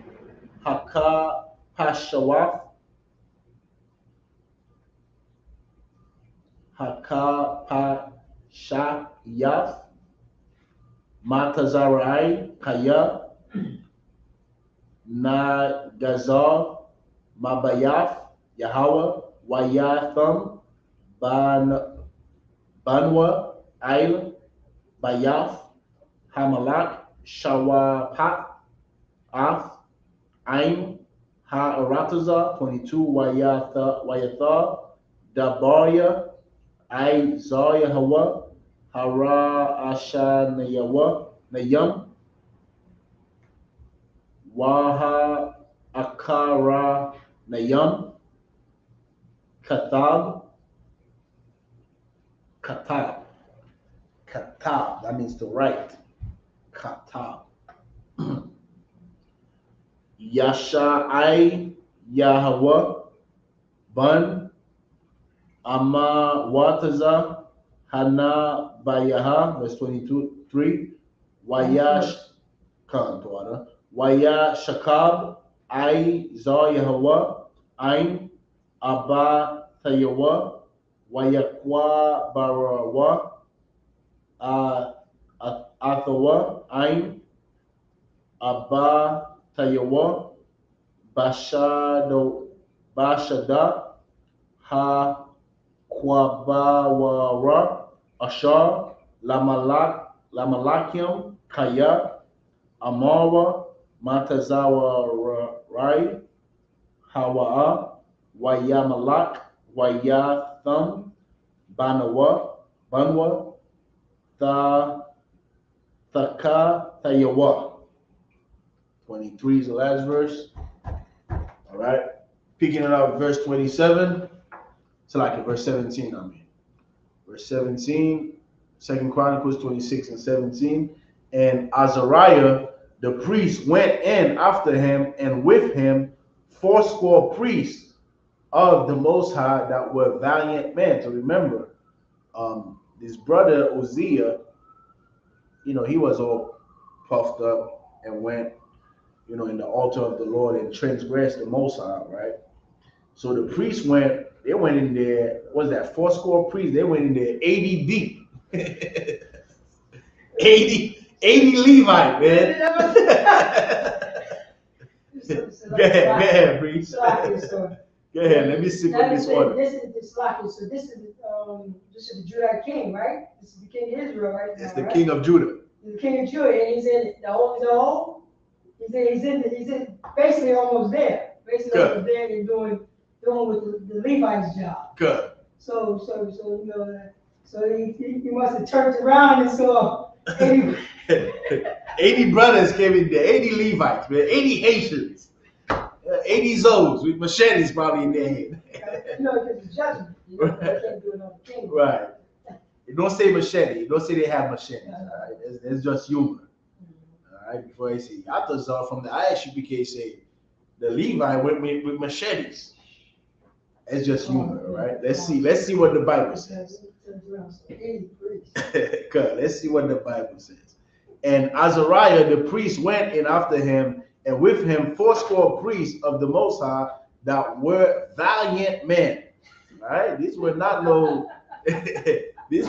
[SPEAKER 1] Haka Pashawaf, Haka Pashayaf, Matazarai, Kaya, Nagazar, Mabayaf, Yahweh, Wayatham, Banwa, Ail, Bayaf, Hamalak, Shawapat, Af, Ain, Ha'arataza, 22, Wayatha, Dabaria, Zaya Hawa, Hara Ashanayawa, Nayam, Waha Akara Nayam, Katab, Katab, Katab, that means to write. Katab. Yashai Yahweh, Ban, Ama Wataza, Hana Bayaha, verse 22, 3, Wayash, Waya Shakab, I Zar Yahweh, Ain, Abba Tayawa, Wayakwa Barawa, Athawa, Ain, Abba Tayawa, Bashada, Ha Kwabawara, Ashar, Lamalakim, Kaya, Amara, Matazawa Rai, Hawa'a, Wayamalak, Wayatham, Banwa, Thaka, Tayawa. 23 is the last verse. All right. Picking it up, verse 27. So like verse 17, I mean. Verse 17, 2 Chronicles 26 and 17. And Azariah, the priest, went in after him, and with him 80 priests of the Most High that were valiant men. So remember, this brother Uzziah, he was all puffed up and went, in the altar of the Lord and transgressed the Most High, right? So the priests went in there, what was that, 80 priests? They went in there 80 deep. 80 Levite, man. Go ahead, priest. Go ahead, let me see what this order.
[SPEAKER 2] This is the Slacky. So this is the Judah king, right? This is the king of Israel, right?
[SPEAKER 1] It's the king of Judah.
[SPEAKER 2] He's the king of Judah, and he's in the whole. He's in basically almost there. Basically almost there and doing with the Levites' job.
[SPEAKER 1] Good.
[SPEAKER 2] So he must have turned around and saw 80.
[SPEAKER 1] 80 brothers came in there, 80 Levites, man, 80 Haitians, 80 Zoes with machetes probably in their head.
[SPEAKER 2] Because it's judgment. They can't do another king.
[SPEAKER 1] Right. You don't say machete. You don't say they have machetes. All right. It's just humor. All right. Before I say, I thought from the Isupk say the Levite went with machetes. It's just humor, all right? Let's see what the Bible says. Good. Let's see what the Bible says. And Azariah the priest went in after him, and with him 80 priests of the Most High that were valiant men. All right? These were not no weak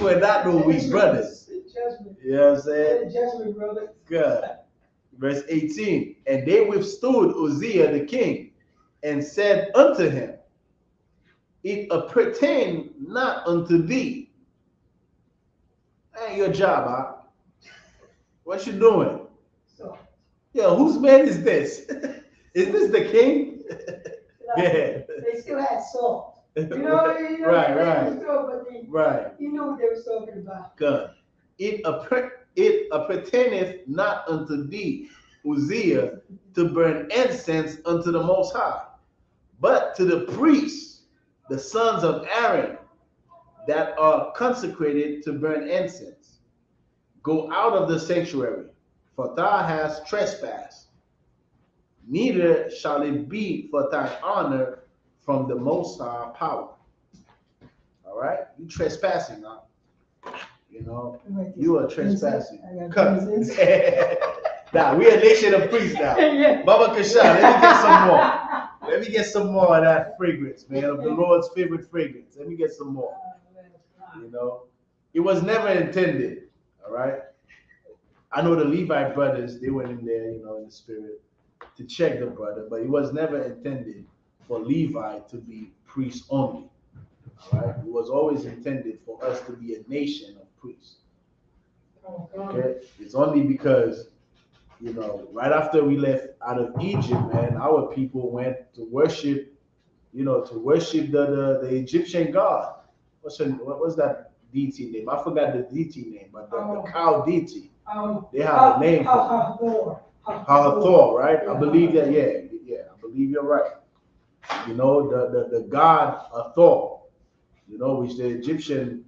[SPEAKER 1] brothers. You know what I'm saying?
[SPEAKER 2] Judgment, brother.
[SPEAKER 1] Good. Verse 18. And they withstood Uzziah the king, and said unto him, it appertain not unto thee. Hey, your job, huh? What you doing? Yo, whose man is this? Is this the king?
[SPEAKER 2] Yeah. They still had salt. Right.
[SPEAKER 1] Right.
[SPEAKER 2] You knew what they were talking about.
[SPEAKER 1] Good. It appertaineth not unto thee, Uzziah, to burn incense unto the Most High, but to the priests, the sons of Aaron, that are consecrated to burn incense. Go out of the sanctuary, for thou hast trespassed. Neither shall it be for thine honor from the Most High power. All right? You trespassing, huh? You know, you are trespassing. Nah, we a nation of priests now. Baba Kashan, let me get some more. Let me get some more of that fragrance, man, of the Lord's favorite fragrance. Let me get some more. You know, it was never intended. All right. I know the Levite brothers, they went in there, you know, in the spirit to check the brother, but it was never intended for Levi to be priests only. All right. It was always intended for us to be a nation of priests. Okay. It's only because, you know, right after we left out of Egypt, man, our people went to worship, you know, to worship the Egyptian god. What was that deity name? I forgot the deity name, but the cow deity. They have a name for it. Hathor, right? I believe that, yeah, I believe you're right. You know, the god Hathor, you know, which the Egyptian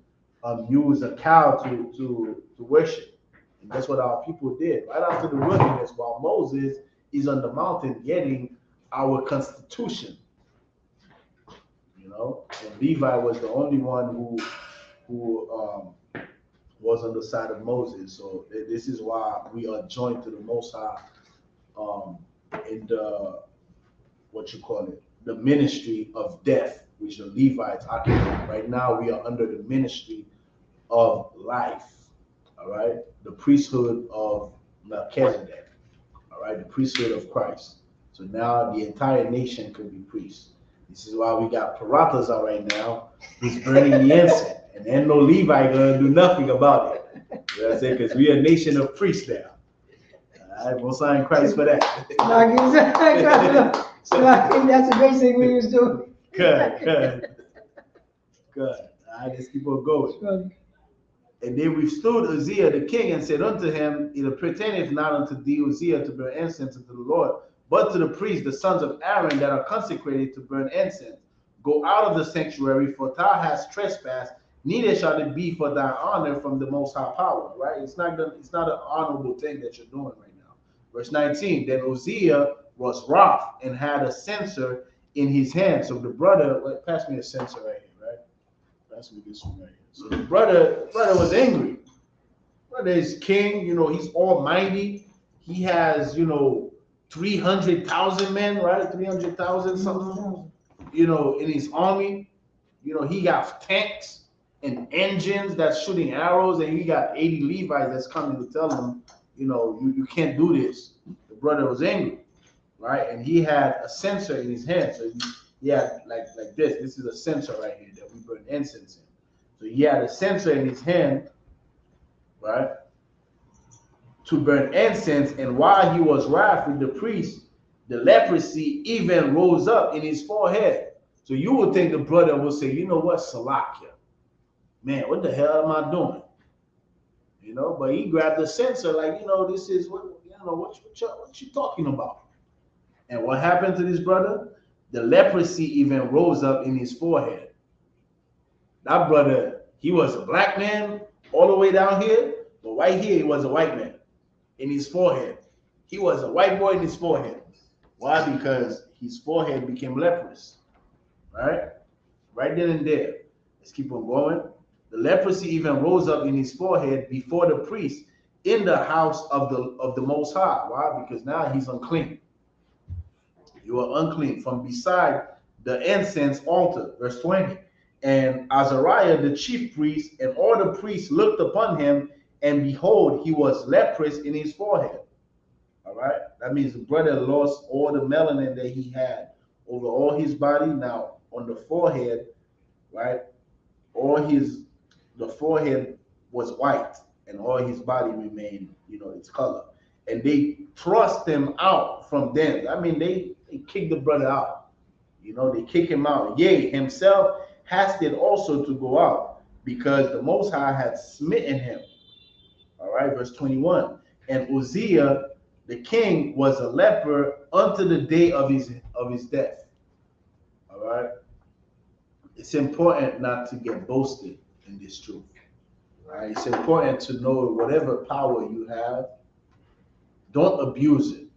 [SPEAKER 1] used a cow to worship. And that's what our people did. Right after the wilderness, while Moses is on the mountain getting our constitution. You know, and Levi was the only one who was on the side of Moses. So this is why we are joined to the Most High in the, what you call it, the ministry of death, which the Levites occupy. Right now, we are under the ministry of life. All right, the priesthood of Melchizedek. All right, the priesthood of Christ. So now the entire nation could be priests. This is why we got Parathas out right now who's burning the incense. And ain't no Levi gonna do nothing about it. You know what I'm saying? Because we are a nation of priests now. All right, we'll sign Christ for that.
[SPEAKER 2] So I think that's the basic we was doing.
[SPEAKER 1] Good. All right, let's keep on going. And they withstood Uzziah the king and said unto him, it pertaineth not unto thee, Uzziah, to burn incense unto the Lord, but to the priests, the sons of Aaron, that are consecrated to burn incense. Go out of the sanctuary, for thou hast trespassed, neither shall it be for thy honor from the Most High power. Right? It's not an honorable thing that you're doing right now. Verse 19, then Uzziah was wroth and had a censer in his hand. So the brother, pass me a censer right here, right? Pass me this one right here. So the brother was angry. Brother is king, you know, he's almighty. He has, you know, 300,000 men, right? 300,000 something, you know, in his army. You know, he got tanks and engines that's shooting arrows, and he got 80 Levites that's coming to tell him, you know, you can't do this. The brother was angry, right? And he had a censer in his hand. So he had like this. This is a censer right here that we burn incense in. So he had a censer in his hand, right, to burn incense. And while he was wrath with the priest, the leprosy even rose up in his forehead. So you would think the brother would say, you know what, Salakia, man, what the hell am I doing? You know, but he grabbed the censer like, you know, this is what, you know, what you talking about? And what happened to this brother? The leprosy even rose up in his forehead. That brother, he was a black man all the way down here, but right here, he was a white man in his forehead. He was a white boy in his forehead. Why? Because his forehead became leprous, right? Right then and there. Let's keep on going. The leprosy even rose up in his forehead before the priest in the house of the Most High. Why? Because now he's unclean. You are unclean from beside the incense altar. Verse 20. And Azariah, the chief priest, and all the priests looked upon him, and behold, he was leprous in his forehead. All right. That means the brother lost all the melanin that he had over all his body. Now on the forehead, right? The forehead was white, and all his body remained, you know, its color. And they thrust him out from thence. I mean, they kicked the brother out. You know, they kick him out. Yea, himself hasted also to go out, because the Most High had smitten him. All right, verse 21. And Uzziah, the king, was a leper unto the day of his death. All right. It's important not to get boasted in this truth. Right? It's important to know whatever power you have, don't abuse it,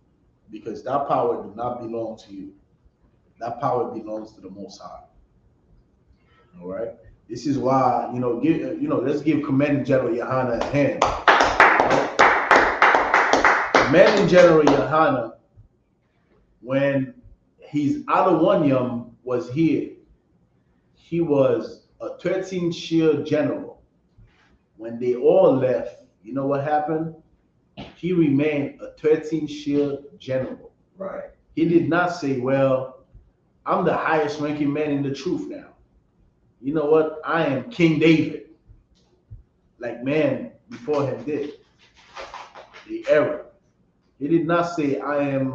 [SPEAKER 1] because that power does not belong to you. That power belongs to the Most High. All right. This is why let's give Commanding General Yohana a hand. Commanding General Yohana, when his Adawanyam was here, he was a 13-shield general. When they all left, you know what happened? He remained a 13-shield general.
[SPEAKER 2] Right.
[SPEAKER 1] He did not say, well, I'm the highest ranking man in the truth now. You know what? I am King David. Like man before him did. The error. He did not say I am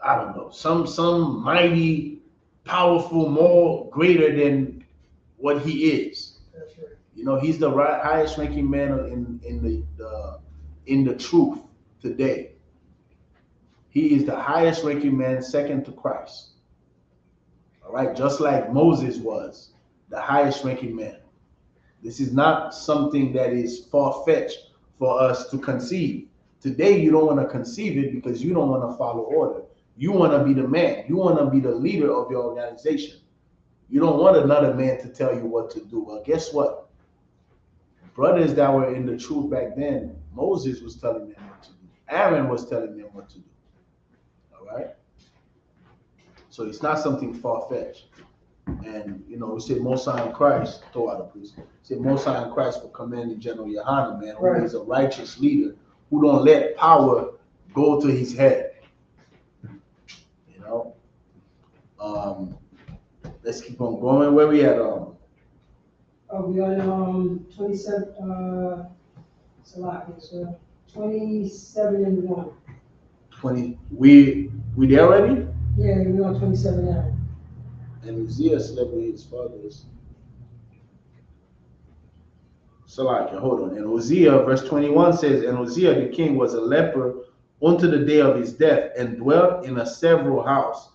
[SPEAKER 1] I don't know, some mighty, powerful, more greater than what he is.
[SPEAKER 2] That's right.
[SPEAKER 1] You know, he's the highest ranking man in the truth today. He is the highest ranking man, second to Christ. All right, just like Moses was the highest ranking man. This is not something that is far-fetched for us to conceive. Today, you don't want to conceive it because you don't want to follow order. You want to be the man. You want to be the leader of your organization. You don't want another man to tell you what to do. Well, guess what? Brothers that were in the truth back then, Moses was telling them what to do. Aaron was telling them what to do. All right? So it's not something far-fetched. And, we say Most High in Christ, throw out a priest. Say Most High in Christ for Commanding General Yohana, man, who is a righteous leader, who don't let power go to his head. Let's keep on going. Where we at?
[SPEAKER 2] We on 27. So 27 and 1.
[SPEAKER 1] 20. We there already?
[SPEAKER 2] Yeah, we on 27 now.
[SPEAKER 1] And Uzziah slept with his fathers. Salakia, hold on. And Uzziah, verse 21 says, and Uzziah the king was a leper unto the day of his death, and dwelt in a several house,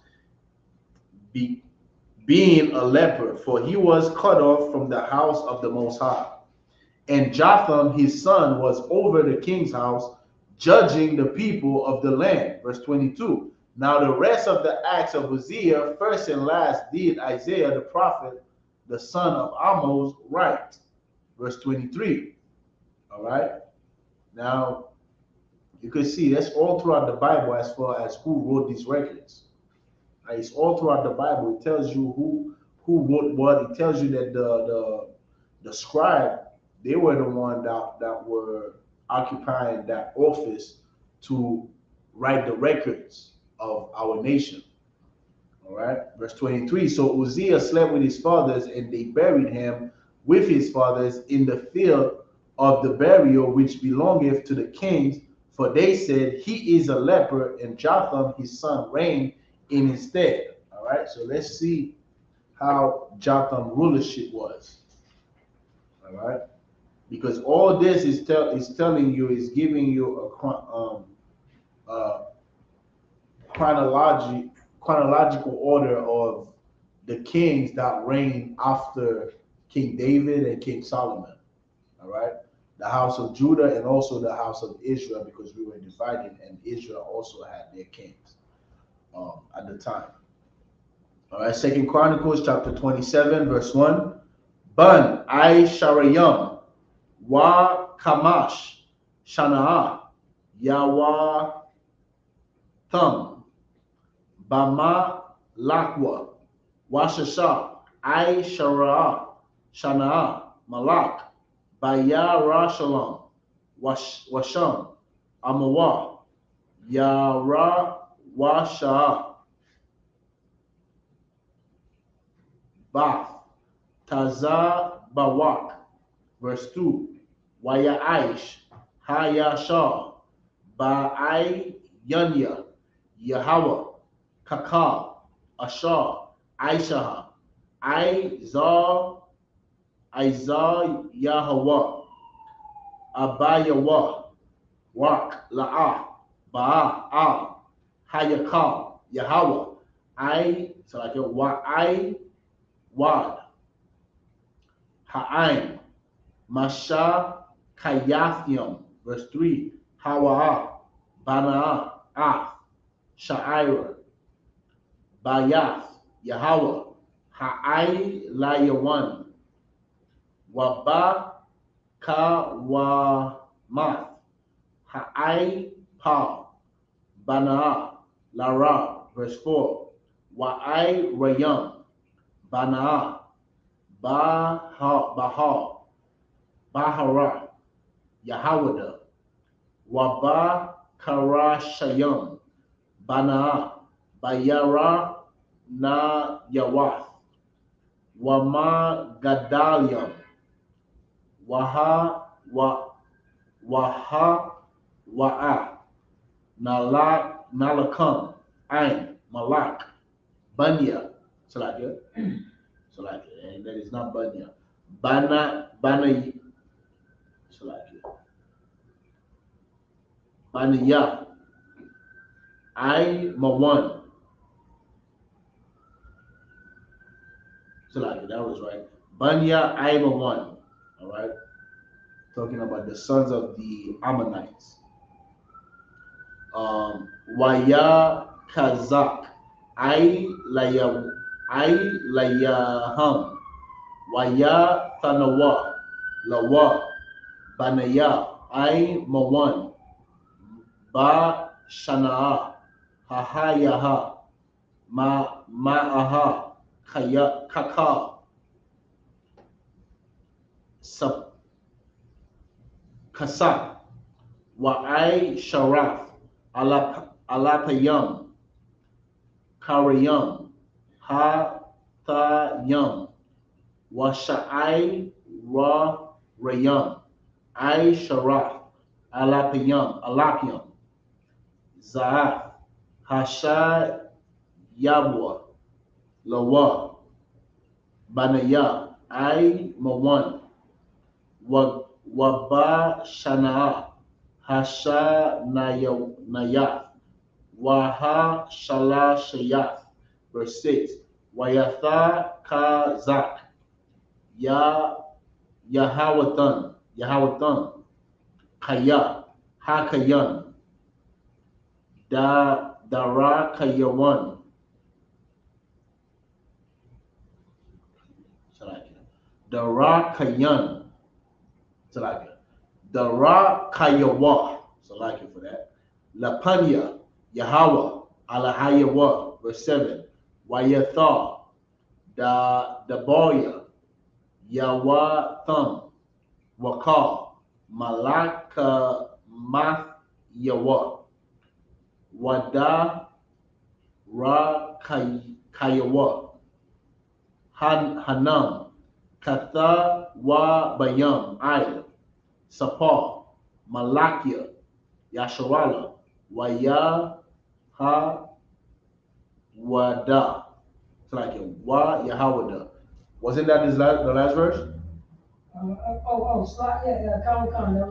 [SPEAKER 1] being a leper, for he was cut off from the house of the Most High. And Jotham his son was over the king's house, judging the people of the land. Verse 22. Now the rest of the acts of Uzziah, first and last, did Isaiah the prophet, the son of Amos, write. Verse 23. All right. Now, you can see that's all throughout the Bible as far as who wrote these records. Right? It's all throughout the Bible. It tells you who wrote what. It tells you that the scribe, they were the one that were occupying that office to write the records of our nation. All right. Verse 23. So Uzziah slept with his fathers, and they buried him with his fathers in the field of the burial which belongeth to the kings, for they said, he is a leper, and Jotham his son reigned in his stead. All right, so let's see how Jotham rulership was. All right, because all this is telling you, is giving you a chronological order of the kings that reigned after King David and King Solomon. All right, the house of Judah and also the house of Israel, because we were divided, and Israel also had their kings at the time. All right, 2 Chronicles chapter 27, verse 1. Ban I Sharayam Wa Kamash Shanaah Yawa Thum Bama Lakwa Washasha I Sharah Shanaah Malak Bayara Shalom Washam Amawa Yara Washa Bath Taza Bawak. Verse 2. Waya Aish Hayashah Ba'ai Yanya Yahweh Kakal Ashar Aisha Aizah Yahweh Abayawa Wak La'ah Hayakal Yahweh I Wad, Ha'ain, Masha Kayathium, verse 3, Hawa'ah, Bana'ah, Ath, Sha'ira, Bayath, Yahweh, Ha'ai Layawan, Waba Kawamath, Ha'ai Pa, Bana'ah, Lara, verse 4, Wa'ai Rayam, Bana'ah, Bahara, Yahawada, Waba Karashayam, Bana'ah, Bayara Na Yawath, Wama Gadaliam, Waha Wa'a, Nalakam, Ain, Malak, Banya, Salakia, and that is not Banya, Bana, Salakia, Banaya, I Mawan, Salakia, that was right. Banya, I Mawan, all right, talking about the sons of the Ammonites. Waya Kazak, I Layaham, Waya Thanawa, Lawa, Banaya, I Mawan, Ba Shanaa, Hahayaha, Ma'aha, Kaka, Kasak, Wa'ai Sharaf, Alapayam, Karayam, Hathayam, Washa'ai Rayam, I Sharaf, Alapayam, Za'af, Hasha Yabwa, Lawa, Banaya, I Mawan, Waba Shanaa, Hasha Nayaf, Waha Shala Shayaf, verse 6, Wayatha Kazak, Yahawatan, Kaya, Hakayan, Dara Kayawan, Dara Kayan, Dara Kayawa, for that. Lapanya, Yahweh, Alahayawa, verse 7. Wayatha, Daboya, Yawatham, Wakal, Malaka Math Yawa, Wada Ra Kayawa, Hanam, Katha Wa Bayam, Aya, Sapar, Malakia, Yasharala, Waya Ha Wada. It's like Wa Yahawada. Wasn't that the last verse?
[SPEAKER 2] Con, that was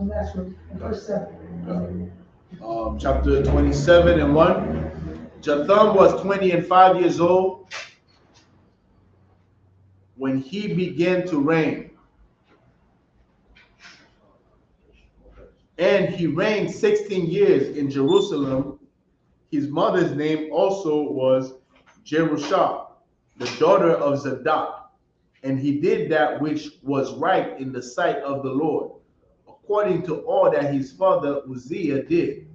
[SPEAKER 2] last verse, verse 7.
[SPEAKER 1] Chapter 27 and 1. Jotham was 20 and 5 years old when he began to reign. And he reigned 16 years in Jerusalem. His mother's name also was Jerusha, the daughter of Zadok. And he did that which was right in the sight of the Lord, according to all that his father Uzziah did.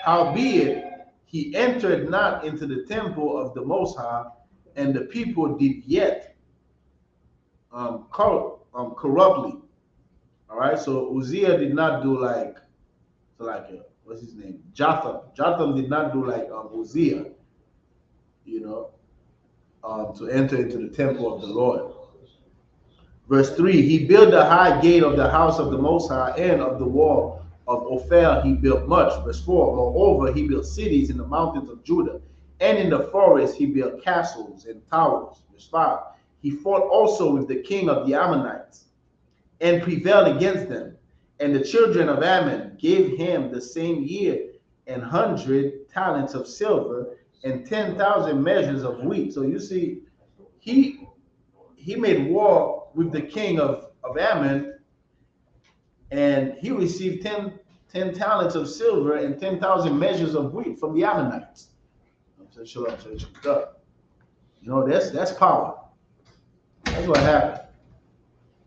[SPEAKER 1] Howbeit, he entered not into the temple of the Most High, and the people did yet corruptly. All right, so Uzziah did not do what's his name? Jotham. Jotham did not do like Uzziah, to enter into the temple of the Lord. Verse 3, he built the high gate of the house of the Most High, and of the wall of Ophel he built much. Verse 4, moreover, he built cities in the mountains of Judah, and in the forest he built castles and towers. Verse 5, he fought also with the king of the Ammonites, and prevailed against them. And the children of Ammon gave him the same year 100 talents of silver and 10,000 measures of wheat. So you see, he he made war with the king of Ammon, and he received 10 talents of silver and 10,000 measures of wheat from the Ammonites. You know, that's power. That's what happened.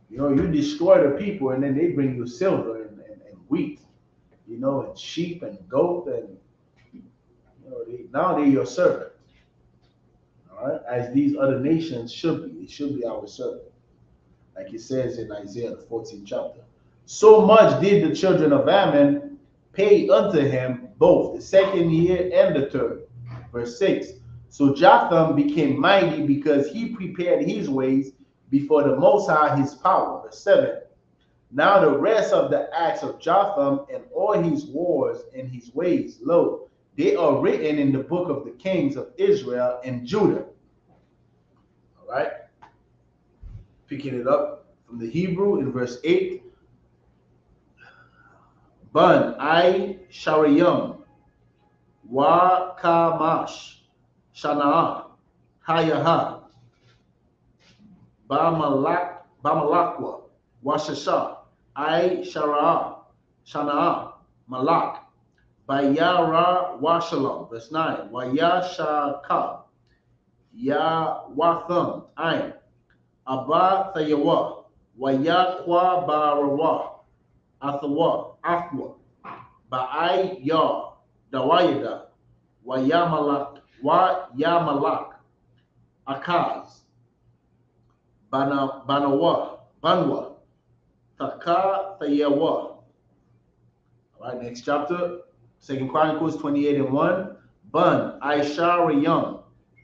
[SPEAKER 1] You know, you destroy the people, and then they bring you silver and wheat, you know, and sheep and goat, and you know, now they're your servant. All right, as these other nations should be. They should be our servant, like it says in Isaiah the 14th chapter. So much did the children of Ammon pay unto him both the second year and the third. Verse 6. So Jotham became mighty because he prepared his ways before the Most High his power. Verse 7. Now the rest of the acts of Jotham and all his wars and his ways, lo, they are written in the book of the kings of Israel and Judah. All right. Picking it up from the Hebrew in verse 8. Bun I Shariyam Wa Kamash Shanaah Hayaha Bamalakwa Washasha I Shara Shanaah Malak Bayara Washalam. Verse 9. Wayashaka Ya Watham Ain Abba Thayawa Wayakwa Barawa Athawa Afwa Ba'ai Ya Dawayada Wayamalak Akaz Banwa Taka Thayawa. All right, next chapter, 2 Chronicles 28 and 1. Bun Aishariyam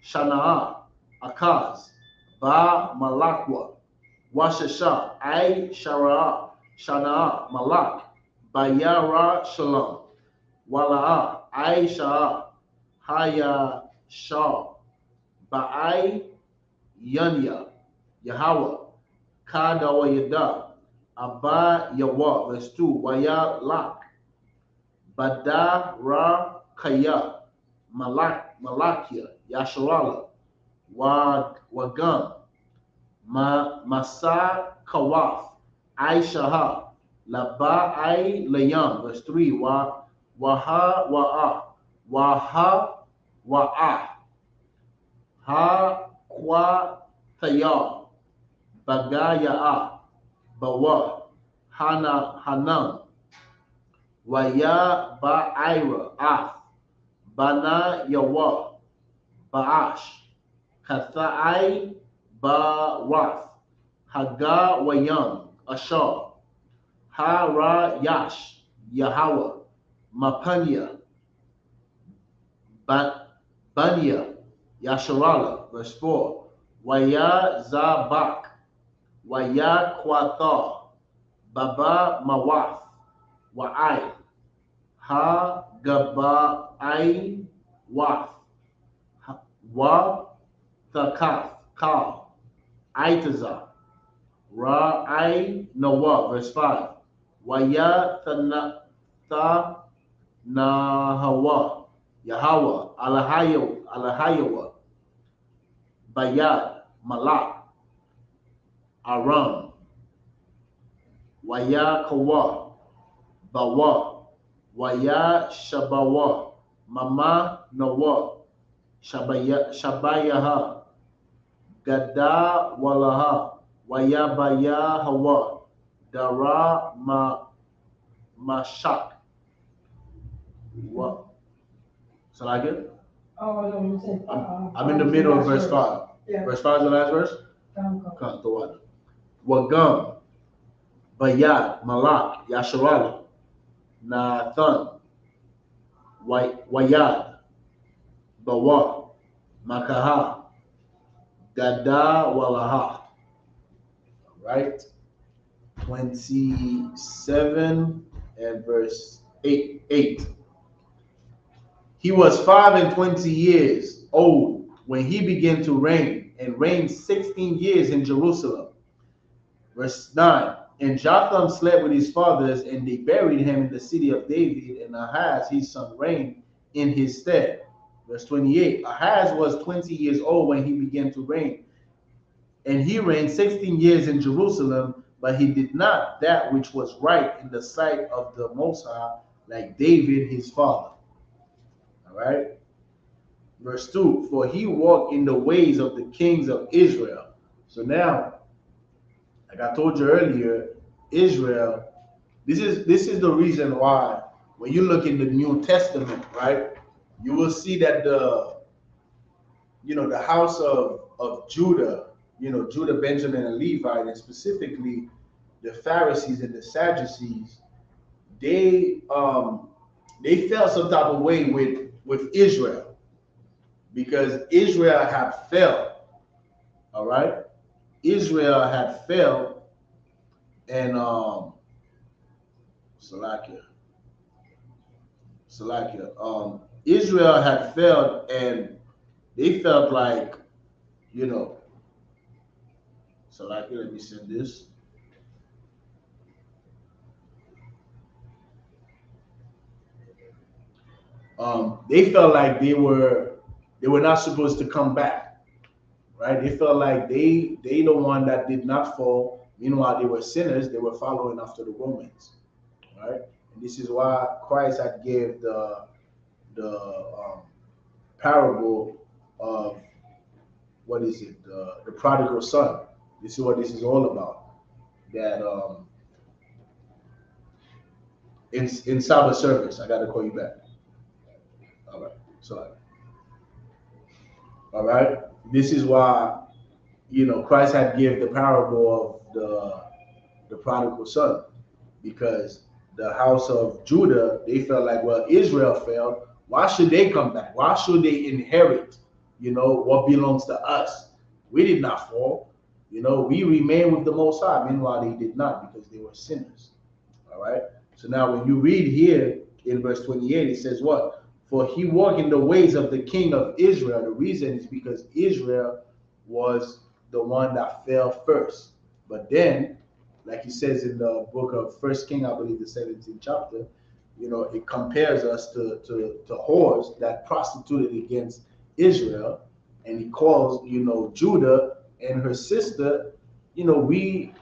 [SPEAKER 1] Shanaah Akaz Ba Malakwa Washasha I Shara Shanaah Malak Bayara Shalom Wala'a Aisha Haya Shah Ba'ai Yanya Yahweh Kadawayada Abba Yawa. Verse 2. Waya Lak Bada Ra Kaya Malakia Yasharala Wagam Masa Kawaf Aishaha Laba I Layam. Verse 3. Waha Wa'a Ha Kwa Thayar Bagaya Bawa Hanam Waya Ba'ira Af Bana Yawa Ba'ash Kathai Ba'rath Haga Wayam Ashar Hara Yash Yahweh Mapanya Banya Yasharala. Verse 4. Waya Zabak Waya Kwatha Baba Mawaf Wa'ai Ha Gaba'ai Waf Wa Thakath Kal Aitaza Ra'ai Nawa. Verse 5. Waya Tha Nahawa Yahweh Alahayawa Bayad Malak Aram Waya Kawa Bawa Waya Shabawa Mama Nawa Shabayaha Gada Walaha Waya Baya Hawa Dara Mashak. What? So I good?
[SPEAKER 2] Oh, no, you said,
[SPEAKER 1] I'm in the middle of verse 5.
[SPEAKER 2] Yeah.
[SPEAKER 1] Verse 5 is the last verse? Come, the water. Wagam, Bayad, Malak, Yasharala, Nathan, Wayad, Bawa, Makaha, Gada Walaha. Right? 27 and verse 8. He was 25 years old when he began to reign, and reigned 16 years in Jerusalem. Verse 9. And Jotham slept with his fathers, and they buried him in the city of David, and Ahaz his son reigned in his stead. Verse 28. Ahaz was 20 years old when he began to reign, And he reigned 16 years in Jerusalem, but he did not that which was right in the sight of the Most High, like David his father. All right. Verse 2, for he walked in the ways of the kings of Israel. So now, like I told you earlier, Israel, this is the reason why when you look in the New Testament, right, you will see that the house of Judah, Judah, Benjamin, and Levi, and specifically the Pharisees and the Sadducees, they felt some type of way with Israel, because Israel had failed. All right, Israel had failed, and Israel had failed, and they felt like, let me send this. They felt like they were not supposed to come back, right? They felt like they the one that did not fall. Meanwhile, they were sinners. They were following after the Romans, right? And this is why Christ had gave the parable of, what is it? The prodigal son. This is what this is all about. That in Sabbath service, I got to call you back. All right, sorry. All right, this is why Christ had give the parable of the prodigal son, because the house of Judah, they felt like, well, Israel failed. Why should they come back? Why should they inherit, what belongs to us? We did not fall. We remain with the Most High. Meanwhile, they did not, because they were sinners. All right. So now when you read here in verse 28, it says what? For he walked in the ways of the king of Israel. The reason is because Israel was the one that fell first. But then, like he says in the book of First King, I believe the 17th chapter, it compares us to whores that prostituted against Israel. And he calls, Judah and her sister, we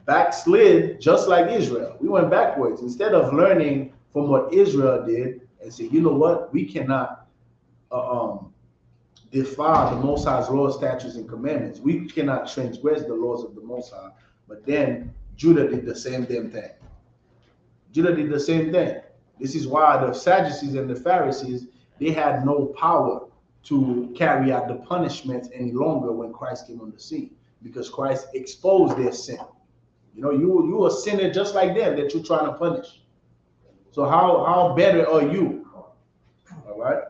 [SPEAKER 1] backslid just like Israel. We went backwards. Instead of learning from what Israel did and say, you know what, we cannot defy the Most High's laws, statutes, and commandments. We cannot transgress the laws of the Most High. But then Judah did the same damn thing. Judah did the same thing. This is why the Sadducees and the Pharisees, they had no power to carry out the punishments any longer when Christ came on the scene, because Christ exposed their sin. You a sinner just like them that you're trying to punish. So how better are you? All right.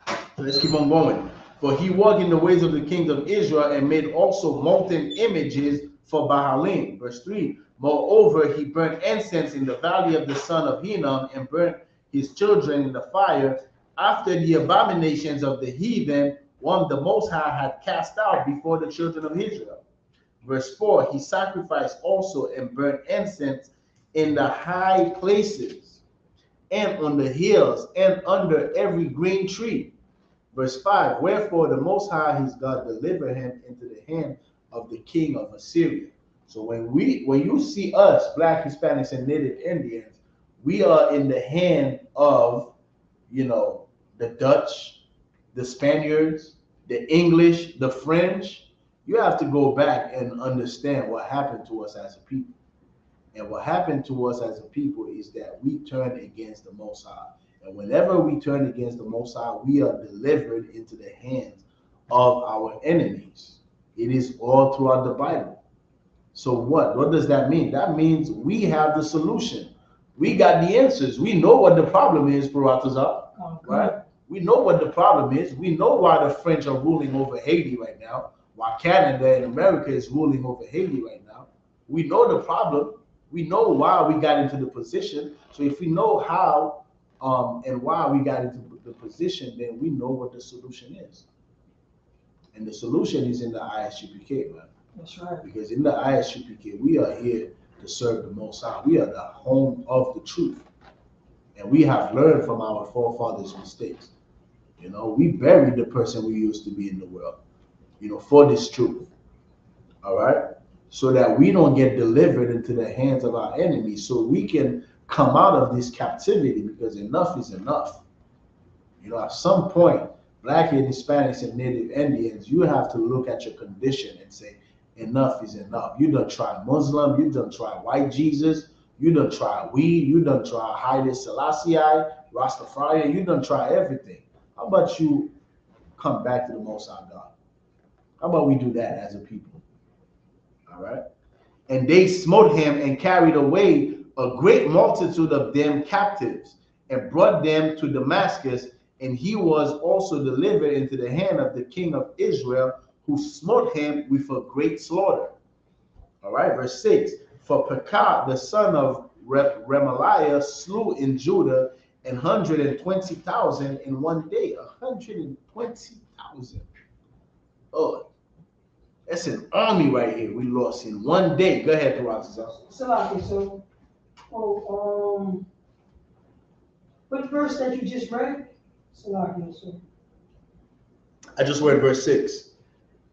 [SPEAKER 1] So let's keep on going. For he walked in the ways of the kings of Israel and made also molten images for Baalim. Verse 3. Moreover, he burnt incense in the valley of the son of Hinnom and burnt his children in the fire after the abominations of the heathen, one the Most High had cast out before the children of Israel. Verse 4, he sacrificed also and burnt incense in the high places and on the hills and under every green tree. Verse 5, wherefore the Most High his God delivered him into the hand of the king of Assyria. So when you see us, Black, Hispanics, and Native Indians, we are in the hand of, the Dutch, the Spaniards, the English, the French. You have to go back and understand what happened to us as a people. And what happened to us as a people is that we turned against the Most High. And whenever we turn against the Most High, we are delivered into the hands of our enemies. It is all throughout the Bible. So what does that mean? That means we have the solution. We got the answers. We know what the problem is, Paratazar, right? We know what the problem is. We know why the French are ruling over Haiti right now, why Canada and America is ruling over Haiti right now. We know the problem. We know why we got into the position. So if we know how and why we got into the position, then we know what the solution is. And the solution is in the ISUPK, man.
[SPEAKER 2] That's right.
[SPEAKER 1] Because in the ISUPK, we are here to serve the Most High. We are the home of the truth. And we have learned from our forefathers' mistakes. We buried the person we used to be in the world, for this truth. All right? So that we don't get delivered into the hands of our enemies, so we can come out of this captivity, because enough is enough. You know, at some point, Black and Hispanics and Native Indians, you have to look at your condition and say, enough is enough. You done try Muslim, you done try white Jesus, you done try weed, you done try Haile Selassie, Rastafari, you done try everything. How about you come back to the Most High God? How about we do that as a people? All right? And they smote him and carried away a great multitude of them captives and brought them to Damascus. And he was also delivered into the hand of the king of Israel, who smote him with a great slaughter. All right, verse 6. For Pekah, the son of Remaliah, slew in Judah 120,000 in one day. 120,000. Oh, that's an army right here we lost in one day. Go ahead, Paratazar.
[SPEAKER 2] So, what verse that you just read?
[SPEAKER 1] I just read verse 6.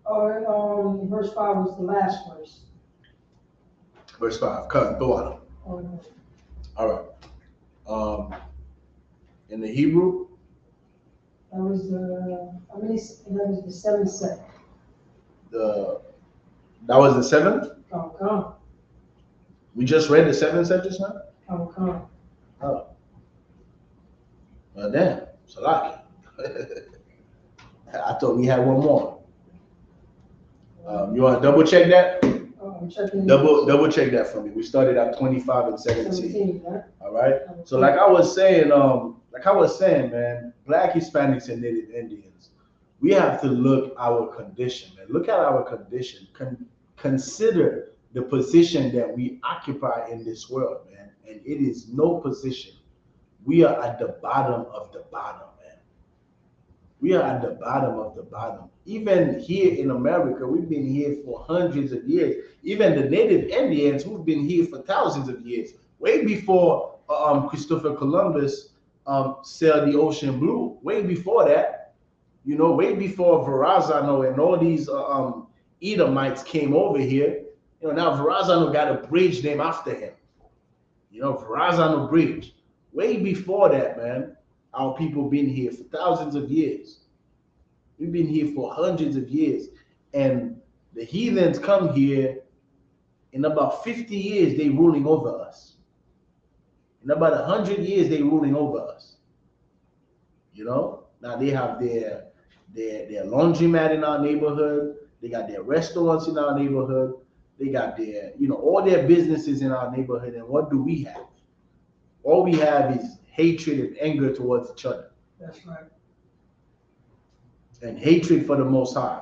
[SPEAKER 2] Verse 5 was the last verse.
[SPEAKER 1] Verse 5. Come, go on. All right. In the Hebrew?
[SPEAKER 2] That was the seventh set.
[SPEAKER 1] That was the seventh?
[SPEAKER 2] Come.
[SPEAKER 1] We just read the seventh set just now?
[SPEAKER 2] Come.
[SPEAKER 1] Oh. Well, damn. Salaki. I thought we had one more. You want to double check that?
[SPEAKER 2] I'm checking.
[SPEAKER 1] Double check that for me. We started at 25 and 17.
[SPEAKER 2] Right?
[SPEAKER 1] All right. So like I was saying, man, Black, Hispanics, and Native Indians, we have to look our condition, man. Look at our condition. Consider the position that we occupy in this world, man. And it is no position. We are at the bottom of the bottom, man. We are at the bottom of the bottom. Even here in America, we've been here for hundreds of years. Even the Native Indians, who've been here for thousands of years, way before Christopher Columbus sailed the ocean blue. Way before that, you know, way before Verrazano and all these Edomites came over here. You know, now Verrazano got a bridge named after him. You know, Verrazano Bridge. Way before that, man, our people been here for thousands of years. We've been here for hundreds of years. And the heathens come here, in about 50 years, they ruling over us. In about 100 years, they ruling over us. You know? Now they have their laundromat in our neighborhood. They got their restaurants in our neighborhood. They got their, you know, all their businesses in our neighborhood. And what do we have? All we have is hatred and anger towards each other.
[SPEAKER 2] That's right.
[SPEAKER 1] And hatred for the Most High.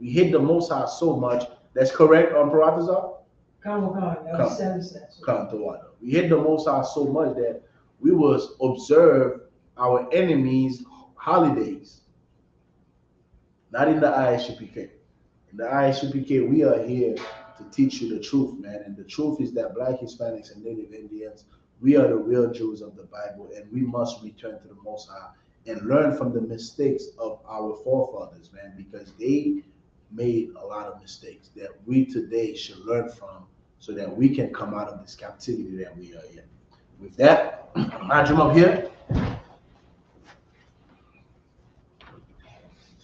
[SPEAKER 1] We hate the Most High so much. That's correct, Paratazar?
[SPEAKER 2] That was 7 cents.
[SPEAKER 1] We hate the Most High so much that we will observe our enemies' holidays. Not in the ISUPK. In the ISUPK, we are here to teach you the truth, man. And the truth is that Black, Hispanics, and Native Indians, we are the real Jews of the Bible, and we must return to the Most High and learn from the mistakes of our forefathers, man, because they made a lot of mistakes that we today should learn from so that we can come out of this captivity that we are in. With that, imagine up here.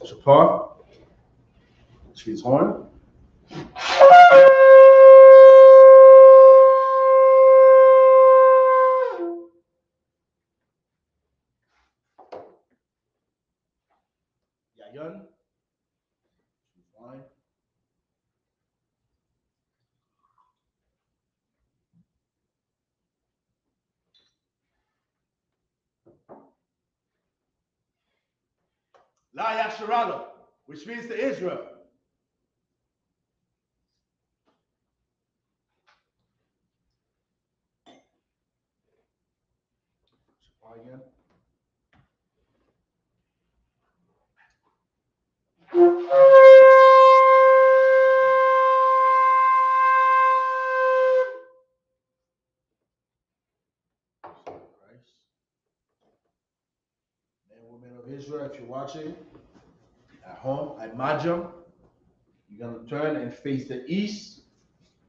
[SPEAKER 1] Shapar, Street's horn. Yayan. Fine. La Yasharala, which means to Israel. Again. Men and women of Israel, if you're watching at home, at Majam, You're going to turn and face the east.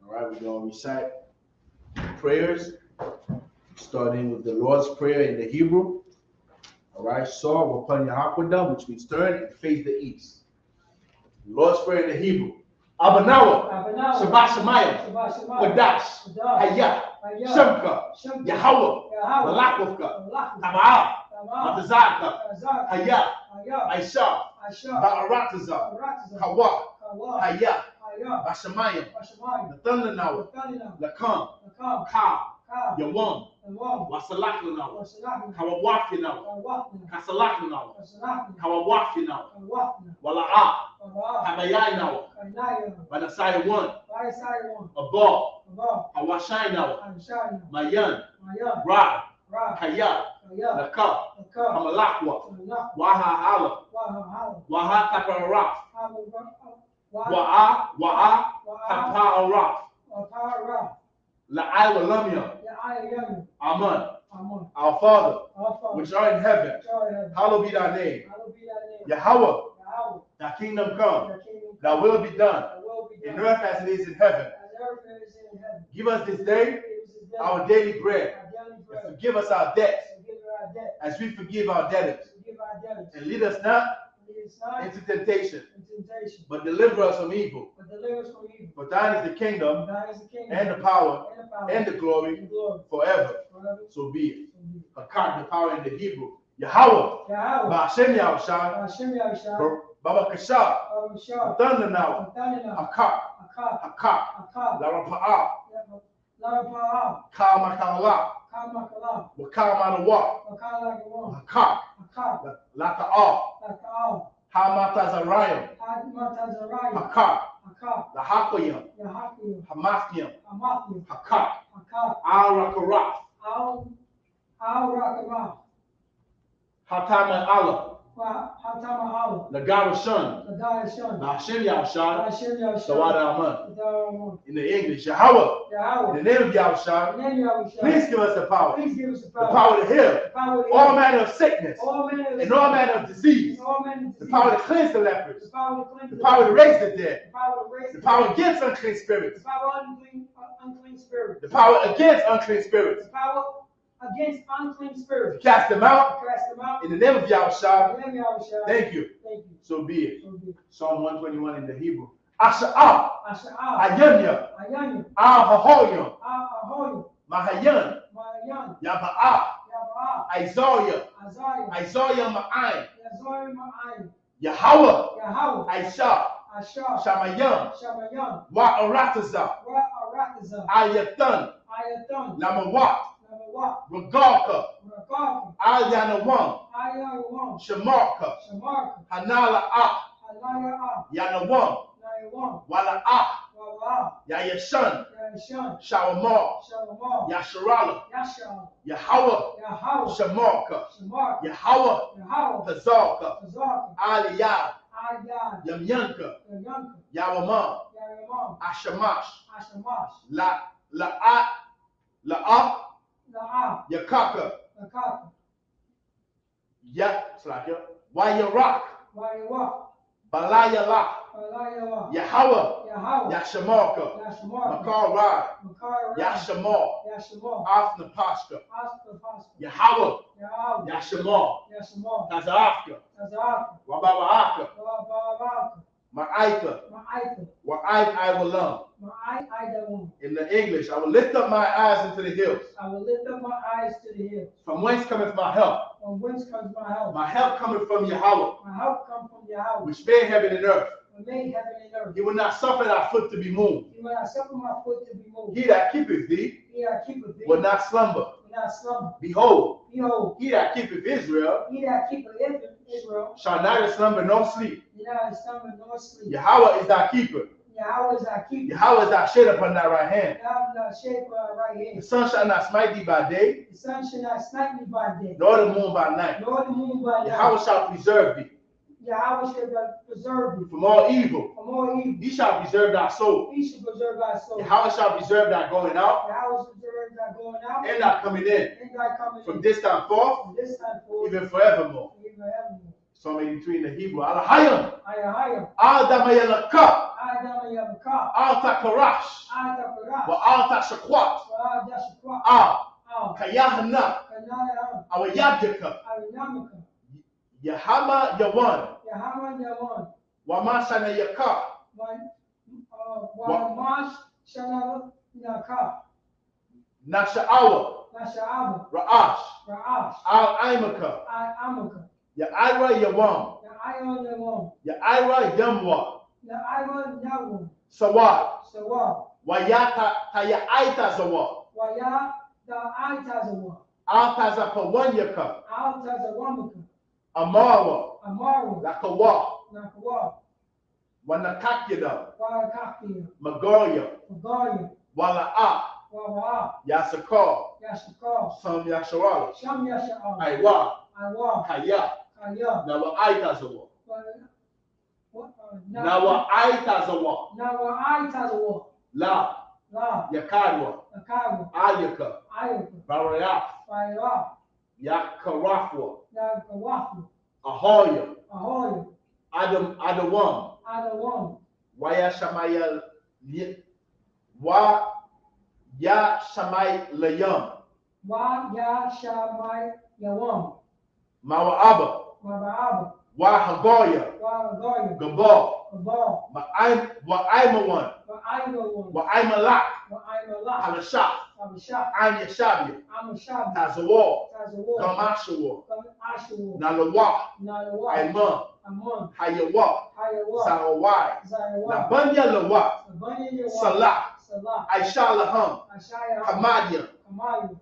[SPEAKER 1] All right, we're going to recite prayers, starting with the Lord's Prayer in the Hebrew. All right, so upon Yahakwada, which means turn and face the east. Lord's Prayer in the Hebrew. Abanawa, Shabbat Shemayim, Wadash, Hayah, Shemka, Yahweh, Malakofka, Taba'a, Matazaka, Hayah, Aisha, Ba'arataza, Hawa, Hayah, Bashamayim, the thunder now, Lakam, Ka, Yawam, Wasalakuna, Hawawafina, Kasalakuna, Hawawafina, Wala'a, Habayayna, Vanasai one, Abal, Hawashaina, Mayan, Ra, Kaya, Laka, Hamalakwa, Waha Hala, Waha Kapararaf, Wa'a, Kapararaf, La'ai Walamia, Aman, our Father, which art in heaven, hallowed be thy name. Yahweh, thy kingdom come, thy will be done, in earth as it is in heaven. Give us this day our daily bread, and forgive us our debts, as we forgive our debtors. And lead us not into temptation, but deliver us from evil. For thine is the kingdom, and the power, and the glory, forever. So be it. Hakak, the power in the Hebrew. Yahweh, Ba'ashem Yahushua, Baba Kasha, thunder now, Hakak, Larapa'ah, Ka Makala, Wakala Manawa, Hakak, Lata'ah, Hamatazarayim, Hakak, Lahakoyim, Hamathim, Hakak, Al-Rakaraf, Hatama Allah, Nagarashun, Hashem Yahushua, Sawada Aman. In the English, Yahweh, in the name of Yahushua, please give us the power. The power to heal all manner of sickness and all manner of disease. The power to cleanse the lepers. The power to raise the dead. The power against unclean spirits. The power against unclean spirits.
[SPEAKER 2] Against unclean spirits.
[SPEAKER 1] Cast them out. In the name of Yahushua. Thank you. So be it. Psalm 121 in the Hebrew. Asha'ah. Ayanya. Al-Hahoyam. Mahayan. Yaba'ah. Isaiah. Ma'ayin. Yahweh. Aisha. Shamayam. Wa'arataza. Ayatan. Lamawat. Regalka, Al-Yanawam, Shamarka, Hanala'ah, Yanawam, Wala'ah, Yayashan, Shawamar, Yasharala, Yahweh, Shamarka, Yahweh, Hazalka, Aliyah, Yamyanka, Yawamam, Ashamash, La'ah, Yakaka, Wayarak, Balayalak, Yahweh, Yashamarka, Makar Rad, Yashamar, Afnapashka, Yahweh, Yashamar, Tazafka, Wababa'aka, Ma'aika, Wa'aik I will love. In the English, I will lift up my eyes into the hills. From whence cometh my help? My help cometh from Yahweh. Which made heaven and earth. He will not suffer thy foot to be moved. He that keepeth thee will not slumber. Behold, he that keepeth Israel shall neither slumber nor sleep. Yahweh is thy keeper. Yahweh is thy shade upon thy right hand. The sun shall not smite thee by day, nor the moon by night. Yahweh shall preserve thee from all evil. He shall preserve thy soul. Yahweh shall preserve thy going out and thy coming in from this time forth, even forevermore. Psalm 83 in the Hebrew. Alahayim.
[SPEAKER 2] Ayahayim.
[SPEAKER 1] Al-Damayalaka.
[SPEAKER 2] Ayahayim.
[SPEAKER 1] Al-Takarash.
[SPEAKER 2] Ayahayim.
[SPEAKER 1] Wa al-Tashakwat. Al-Kayahna. Awayadika. Yahama Yawan.
[SPEAKER 2] Yahama Yawan.
[SPEAKER 1] Wamashana Yaka.
[SPEAKER 2] Wamashana Yaka.
[SPEAKER 1] Nasha'awa.
[SPEAKER 2] Nasha'awa.
[SPEAKER 1] Ra'ash.
[SPEAKER 2] Ra'ash.
[SPEAKER 1] Al-Aimaka.
[SPEAKER 2] Al-Amaka.
[SPEAKER 1] Ya'ira Yawam.
[SPEAKER 2] Ya'ira Yawam.
[SPEAKER 1] Ya'ira Yamwa.
[SPEAKER 2] Ya'ira Yawam.
[SPEAKER 1] Sawad.
[SPEAKER 2] Sawad.
[SPEAKER 1] Wayata Tayaita Zawad.
[SPEAKER 2] Waya da Aita Zawad.
[SPEAKER 1] Al-Taza Pawanyaka.
[SPEAKER 2] Alta Zawamaka.
[SPEAKER 1] Amara.
[SPEAKER 2] Amaru.
[SPEAKER 1] Lakawa.
[SPEAKER 2] Nakawa.
[SPEAKER 1] Wanakakida.
[SPEAKER 2] Wanakakida.
[SPEAKER 1] Magoya.
[SPEAKER 2] Magoya.
[SPEAKER 1] Wala'a.
[SPEAKER 2] Wawa'a.
[SPEAKER 1] Yasakar.
[SPEAKER 2] Yashakar.
[SPEAKER 1] Sam Yasharala.
[SPEAKER 2] Sham Yasha'al.
[SPEAKER 1] Aywa.
[SPEAKER 2] Aywa.
[SPEAKER 1] Kaya.
[SPEAKER 2] Kaya.
[SPEAKER 1] Nawa Aita Zawad.
[SPEAKER 2] Nawa
[SPEAKER 1] Aita Zawad.
[SPEAKER 2] Nawa Aita Zawad.
[SPEAKER 1] La.
[SPEAKER 2] La.
[SPEAKER 1] Yakadwa.
[SPEAKER 2] Yakadwa.
[SPEAKER 1] Ayaka.
[SPEAKER 2] Ayaka.
[SPEAKER 1] Barayaf.
[SPEAKER 2] Barayaf.
[SPEAKER 1] Yakarafwa.
[SPEAKER 2] Yakarafwa.
[SPEAKER 1] Ahoya.
[SPEAKER 2] Ahoya.
[SPEAKER 1] Adawam.
[SPEAKER 2] Adawam.
[SPEAKER 1] Waya Shamaya. Wa Ya Shamay Layam.
[SPEAKER 2] Wa Ya Shamay Yawam.
[SPEAKER 1] Mawa'aba.
[SPEAKER 2] Mawa'aba.
[SPEAKER 1] Wa Hagoya.
[SPEAKER 2] Wa Hagoya.
[SPEAKER 1] Gabal.
[SPEAKER 2] Gabal.
[SPEAKER 1] Wa'aimawan.
[SPEAKER 2] Wa'aimawan.
[SPEAKER 1] Wa'aimalak.
[SPEAKER 2] Wa'aimalak.
[SPEAKER 1] Halashah.
[SPEAKER 2] Halashah.
[SPEAKER 1] Anyashabia.
[SPEAKER 2] Amashabia.
[SPEAKER 1] Tazawar.
[SPEAKER 2] Tazawar.
[SPEAKER 1] Gamashawar.
[SPEAKER 2] Gamashawar.
[SPEAKER 1] Nalawa.
[SPEAKER 2] Nalawa.
[SPEAKER 1] Aiman.
[SPEAKER 2] Amon.
[SPEAKER 1] Hayawa.
[SPEAKER 2] Hayawa.
[SPEAKER 1] Sarawai.
[SPEAKER 2] Zarawai.
[SPEAKER 1] Nabanya Lawa.
[SPEAKER 2] Nabanya Lawa.
[SPEAKER 1] Salah.
[SPEAKER 2] Salah.
[SPEAKER 1] Aisha Laham.
[SPEAKER 2] Ashaya.
[SPEAKER 1] Hamadian.
[SPEAKER 2] Hamadian.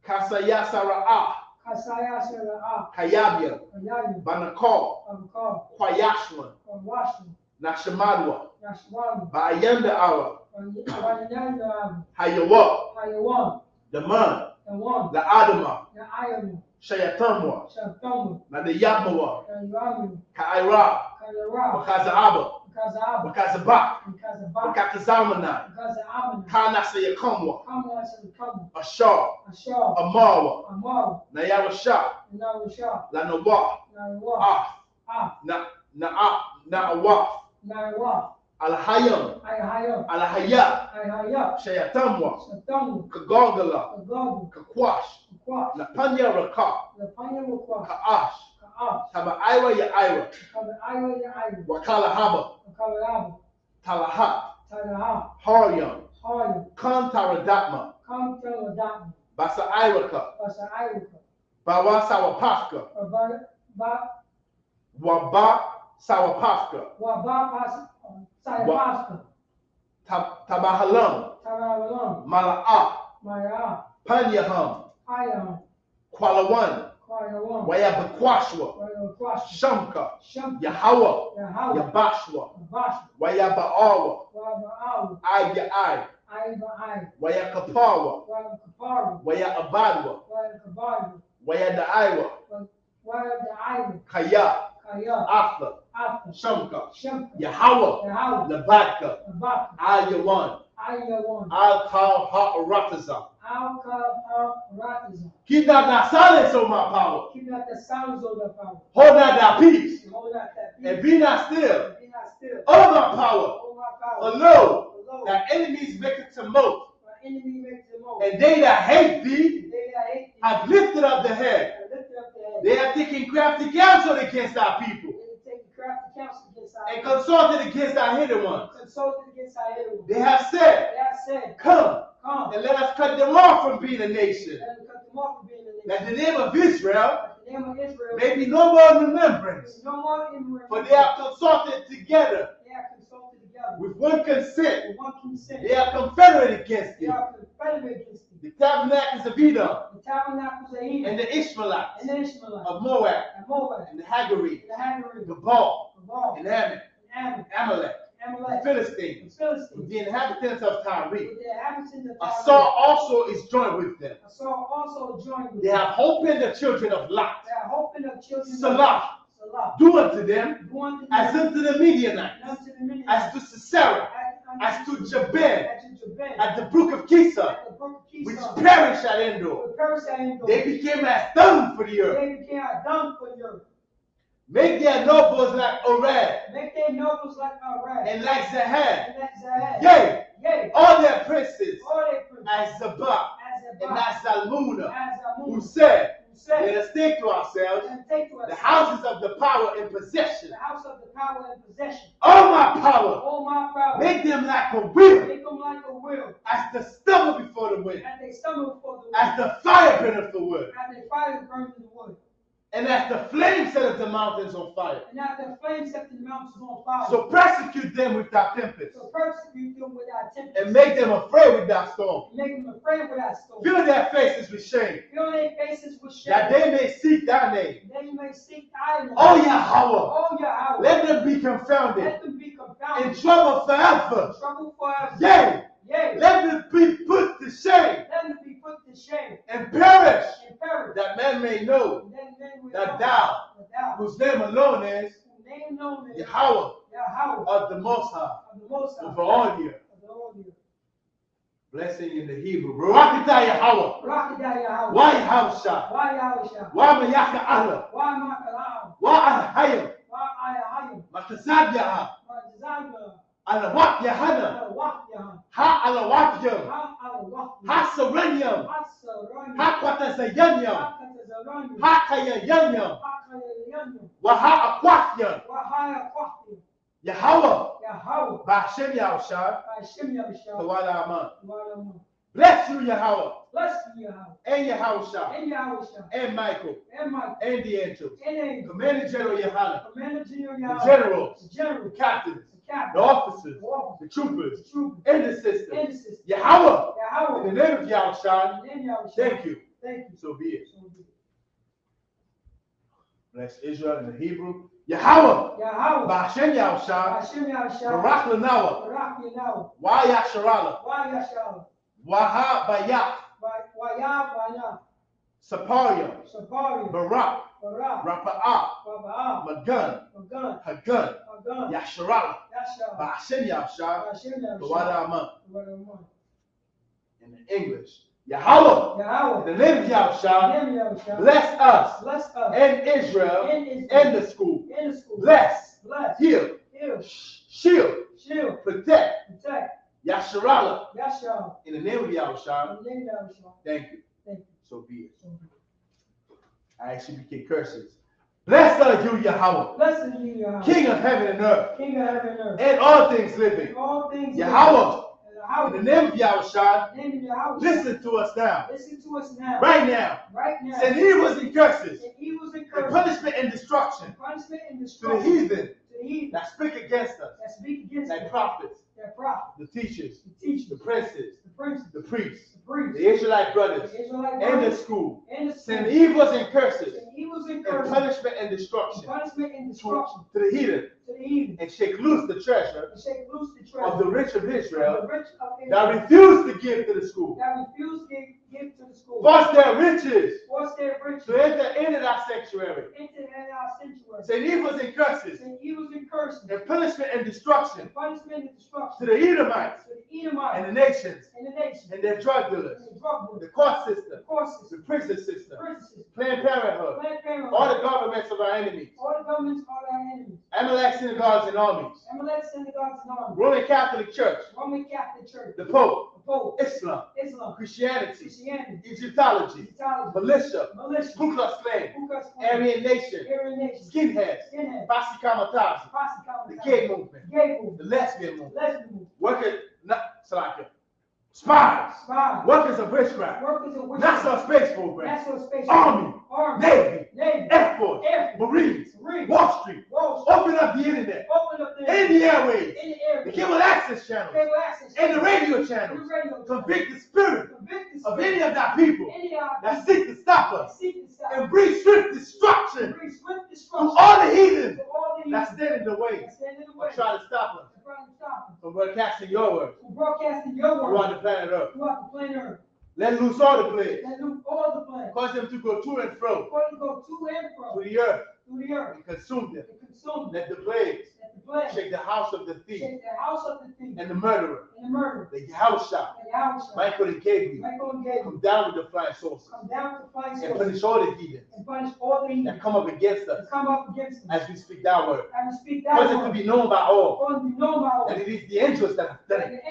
[SPEAKER 1] Kasaya Sara'ah.
[SPEAKER 2] Kasaya Sara'ah.
[SPEAKER 1] Kayabian.
[SPEAKER 2] Kayabian.
[SPEAKER 1] Banakal.
[SPEAKER 2] Banakal.
[SPEAKER 1] Kwayashwan.
[SPEAKER 2] Kwayashwan.
[SPEAKER 1] Nashamadwa.
[SPEAKER 2] Nashwadwa.
[SPEAKER 1] Bayanda Awa.
[SPEAKER 2] Bayanda Awa.
[SPEAKER 1] Hayawa.
[SPEAKER 2] Hayawan.
[SPEAKER 1] Daman.
[SPEAKER 2] Daman.
[SPEAKER 1] La Adama.
[SPEAKER 2] La Ayama.
[SPEAKER 1] Shayatamwa.
[SPEAKER 2] Shayatamwa.
[SPEAKER 1] Na the Yamawa.
[SPEAKER 2] Yamawa.
[SPEAKER 1] Ka'ira.
[SPEAKER 2] Ka'ira.
[SPEAKER 1] Wakazaaba.
[SPEAKER 2] Wakazaaba.
[SPEAKER 1] Wakazabak.
[SPEAKER 2] Wakazabak.
[SPEAKER 1] Wakatazamana.
[SPEAKER 2] Wakazamana.
[SPEAKER 1] Kanasayakamwa.
[SPEAKER 2] Kanasayakamwa.
[SPEAKER 1] Ashar.
[SPEAKER 2] Ashar.
[SPEAKER 1] Amawa.
[SPEAKER 2] Amawa.
[SPEAKER 1] Nayarasha.
[SPEAKER 2] Nayarasha.
[SPEAKER 1] La Nawa.
[SPEAKER 2] Nawa.
[SPEAKER 1] Ah. Na'awaf.
[SPEAKER 2] Nawa.
[SPEAKER 1] Al-Hayam.
[SPEAKER 2] Al-Hayam.
[SPEAKER 1] Al-Hayya.
[SPEAKER 2] Al-Hayya.
[SPEAKER 1] Shayatamwa.
[SPEAKER 2] Shayatamwa.
[SPEAKER 1] Kagogala.
[SPEAKER 2] Kagogala.
[SPEAKER 1] Kakwash.
[SPEAKER 2] Kakwash.
[SPEAKER 1] La Panya Raka.
[SPEAKER 2] La Panya Raka.
[SPEAKER 1] Ka'ash.
[SPEAKER 2] Ka'ash.
[SPEAKER 1] Taba Ira ya Ira.
[SPEAKER 2] Taba Ira ya Ira.
[SPEAKER 1] Wakala Haba.
[SPEAKER 2] Wakala Haba.
[SPEAKER 1] Talahat.
[SPEAKER 2] Talahat.
[SPEAKER 1] Haryam.
[SPEAKER 2] Haryam.
[SPEAKER 1] Kantaradatma.
[SPEAKER 2] Kantaradatma.
[SPEAKER 1] Basa Iraka.
[SPEAKER 2] Basa Iraka.
[SPEAKER 1] Bawa Sawapafka. Waba Sawapafka.
[SPEAKER 2] Waba Sawapafka.
[SPEAKER 1] Tabahalam.
[SPEAKER 2] Tabahalam.
[SPEAKER 1] Mala'a.
[SPEAKER 2] Mala'a.
[SPEAKER 1] Panyaham.
[SPEAKER 2] Panyaham.
[SPEAKER 1] Kwalawan.
[SPEAKER 2] Kwalawan.
[SPEAKER 1] Wayabakwashwa.
[SPEAKER 2] Wayabakwashwa.
[SPEAKER 1] Shamka.
[SPEAKER 2] Shamka.
[SPEAKER 1] Yahawa.
[SPEAKER 2] Yahawa.
[SPEAKER 1] Yabashwa.
[SPEAKER 2] Yabashwa.
[SPEAKER 1] Wayaba'awa.
[SPEAKER 2] Wayaba'awa.
[SPEAKER 1] Ai.
[SPEAKER 2] Ai.
[SPEAKER 1] Wayakapawa.
[SPEAKER 2] Wayakapawa.
[SPEAKER 1] Wayabadwa.
[SPEAKER 2] Wayakabadwa.
[SPEAKER 1] Wayadaiwa.
[SPEAKER 2] Wayadaiwa.
[SPEAKER 1] Kaya.
[SPEAKER 2] Kaya.
[SPEAKER 1] Afla.
[SPEAKER 2] Afla.
[SPEAKER 1] Shamka.
[SPEAKER 2] Shamka.
[SPEAKER 1] Yahawa.
[SPEAKER 2] Yahawa.
[SPEAKER 1] Labadka.
[SPEAKER 2] Labadka.
[SPEAKER 1] Ayawan.
[SPEAKER 2] Ayawan.
[SPEAKER 1] Al-Kal-Ha-Rataza.
[SPEAKER 2] Al-Kal-Ha-Rataza.
[SPEAKER 1] Keep not thy silence, O my power.
[SPEAKER 2] Keep not the silence, O thy power.
[SPEAKER 1] Hold not thy peace.
[SPEAKER 2] Hold not that peace.
[SPEAKER 1] And be not still.
[SPEAKER 2] Be not still.
[SPEAKER 1] O my power.
[SPEAKER 2] O my power.
[SPEAKER 1] For lo,
[SPEAKER 2] Lo.
[SPEAKER 1] thy enemies make it to moat.
[SPEAKER 2] My enemy makes it more.
[SPEAKER 1] And they that hate thee
[SPEAKER 2] They that hate thee
[SPEAKER 1] have lifted up the head.
[SPEAKER 2] have lifted up the head.
[SPEAKER 1] They have taken crafty counsel against our people.
[SPEAKER 2] They take crafty counsel against our
[SPEAKER 1] And
[SPEAKER 2] people.
[SPEAKER 1] consulted against our hidden ones.
[SPEAKER 2] Consulted against our hidden ones.
[SPEAKER 1] They have said,
[SPEAKER 2] They have said,
[SPEAKER 1] come,
[SPEAKER 2] come,
[SPEAKER 1] and let us cut them off from being a nation.
[SPEAKER 2] let them cut them off from being a nation.
[SPEAKER 1] That the name of Israel
[SPEAKER 2] That the name of Israel
[SPEAKER 1] may be no more in remembrance.
[SPEAKER 2] no more in remembrance.
[SPEAKER 1] For they have consulted together
[SPEAKER 2] They have consulted together
[SPEAKER 1] with one consent.
[SPEAKER 2] with one consent.
[SPEAKER 1] They are confederate against
[SPEAKER 2] They
[SPEAKER 1] thee.
[SPEAKER 2] are confederate against thee.
[SPEAKER 1] The tabernacles of Edom,
[SPEAKER 2] The tabernacles of Edom
[SPEAKER 1] and the Ishmaelites
[SPEAKER 2] and the Ishmaelites
[SPEAKER 1] of Moab,
[SPEAKER 2] and Moab
[SPEAKER 1] and the Hagari,
[SPEAKER 2] and the Hagari,
[SPEAKER 1] Gabal,
[SPEAKER 2] Gabal,
[SPEAKER 1] and Ammon,
[SPEAKER 2] and
[SPEAKER 1] Amalek,
[SPEAKER 2] Amalek,
[SPEAKER 1] the Philistines,
[SPEAKER 2] the Philistines,
[SPEAKER 1] with the inhabitants of Tyre.
[SPEAKER 2] with the inhabitants of Tyre.
[SPEAKER 1] Esau also is joined with them.
[SPEAKER 2] Esau also joined with
[SPEAKER 1] They
[SPEAKER 2] them.
[SPEAKER 1] have hope in the children of Lot.
[SPEAKER 2] They are hoping of children of
[SPEAKER 1] Salah,
[SPEAKER 2] Salah.
[SPEAKER 1] do unto them
[SPEAKER 2] Do unto them
[SPEAKER 1] as unto the Midianites,
[SPEAKER 2] and unto the Midianites,
[SPEAKER 1] as to Sisera, as to Jabin, at the brook of Kisa, which perished at Endor. They became as dung for the earth.
[SPEAKER 2] They became a dung for the earth.
[SPEAKER 1] Make their nobles like Orad.
[SPEAKER 2] Make their nobles like Arad.
[SPEAKER 1] And like Zahad.
[SPEAKER 2] And like Zahad.
[SPEAKER 1] Yea.
[SPEAKER 2] Yea.
[SPEAKER 1] All their princes.
[SPEAKER 2] All their princes.
[SPEAKER 1] As Sabbath.
[SPEAKER 2] As
[SPEAKER 1] And
[SPEAKER 2] Sabbath.
[SPEAKER 1] as Zalmunna.
[SPEAKER 2] As Zalmunna.
[SPEAKER 1] Who said,
[SPEAKER 2] said,
[SPEAKER 1] let us take to ourselves the houses of the power in possession.
[SPEAKER 2] The house of the power in possession.
[SPEAKER 1] All my power.
[SPEAKER 2] All my power.
[SPEAKER 1] Make them like a wheel.
[SPEAKER 2] Make them like a wheel.
[SPEAKER 1] As the stubble before the wind.
[SPEAKER 2] As they stumble before the wind.
[SPEAKER 1] As the fire burneth the wood.
[SPEAKER 2] As the fire burns the wood.
[SPEAKER 1] And as the flame setteth the mountains on fire.
[SPEAKER 2] And as the flame set the mountains on fire.
[SPEAKER 1] So persecute them with thy tempest.
[SPEAKER 2] So persecute them with thy tempest.
[SPEAKER 1] And make them afraid with thy storm.
[SPEAKER 2] Make them afraid with thy storm.
[SPEAKER 1] Fill their faces with shame.
[SPEAKER 2] Fill their faces with shame.
[SPEAKER 1] That they may seek thy name.
[SPEAKER 2] They may seek thy name.
[SPEAKER 1] Oh Yahweh.
[SPEAKER 2] Oh Yahweh.
[SPEAKER 1] Let them be confounded.
[SPEAKER 2] Let them be confounded.
[SPEAKER 1] In trouble forever.
[SPEAKER 2] In trouble forever.
[SPEAKER 1] Yea.
[SPEAKER 2] Yea.
[SPEAKER 1] Let them be put to shame.
[SPEAKER 2] Let them be put to shame.
[SPEAKER 1] And perish.
[SPEAKER 2] And perish.
[SPEAKER 1] That men may know. That thou, whose name alone is Yahweh of the Most High, over all the earth. Blessing in the Hebrew. Barakatah Yahweh. Why Yahweh Shah? Why Mayaka Allah? Why Ahayim? Matazab Yahah. Alawak Yahana. Ha Alawakyam. Ha Serenium. Ha Quatazayanyam. Ha Kayayanyam. Waha Aquakyam. Yahweh. Ba'ashem Yahushua. Tawala Aman. Bless you, Yahweh. And Yahushua. And Michael. And the angels. Commander General Yahana. The generals. The captains. The officers. The troopers. And the sisters. Yahweh. In the name of Yahushua. Thank you. So be it. Bless Israel in the Hebrew. Yahweh. Ba'ashem Yahushua. Barak Lanawa. Wa Yasharala. Waha Bayak. Saparium. Barak. Rapa'ah. Magun. Hagun. Yasharala. Ba'ashem Yahushua. Tawada Aman. In the English. Yahweh. In the name of Yahushua. Bless us. And Israel. And the school. Bless. Heal. Shield. Protect. Yasharala. In the name of Yahushua. Thank you. So be it. I actually became curses. Blessed are you, Yahweh. King of heaven and earth. And all things living. Yahweh. In the name of Yahushua. Listen to us now. Right now. Send evils and curses. And punishment and destruction. To the heathen. That speak against us. Like prophets. The teachers. The princes. The priests. The Israelite brothers. And the school. Send evils and curses. And punishment and destruction. To the heathen. And shake loose the treasure of the rich of Israel that refuse to give to the school. Force their riches to enter into that sanctuary. Send evils and curses and punishment and destruction to the Edomites and the nations and their drug dealers, the court system, the prison system, Planned Parenthood, all the governments of our enemies, Amalek synagogues and armies, Roman Catholic Church, the Pope, Islam, Christianity, Egyptology, militia, Ku Klux Klan, Aryan Nation, skinheads, Basikamatazi, the gay movement, the lesbian movement, workers, spies, workers of witchcraft, NASA space program, Army, Navy, Air Force, Marines, Wall Street, open up the internet, and the airways, the cable access channels, and the radio channels. Convict the spirit of any of thy people that seek to stop us, and bring swift destruction to all the heathens that stand in the way or try to stop us from broadcasting your words throughout the planet Earth. Let loose all the plagues. Cause them to go to and fro to the earth and consume them. Let the plagues Shake the house of the thief.
[SPEAKER 2] Shake the house of the thief.
[SPEAKER 1] And the murderer.
[SPEAKER 2] And the murderer.
[SPEAKER 1] The house shot. Michael and Gabriel. Come down with the flying saucers.
[SPEAKER 2] Come down with the flying saucers.
[SPEAKER 1] And punish all the heathens.
[SPEAKER 2] And punish all the heathens.
[SPEAKER 1] That come up against us.
[SPEAKER 2] That come up against us.
[SPEAKER 1] As we speak that word.
[SPEAKER 2] As we speak that
[SPEAKER 1] word.
[SPEAKER 2] word.
[SPEAKER 1] Was it to be known by all.
[SPEAKER 2] Was it to be known by all.
[SPEAKER 1] And it is the angels that have done it.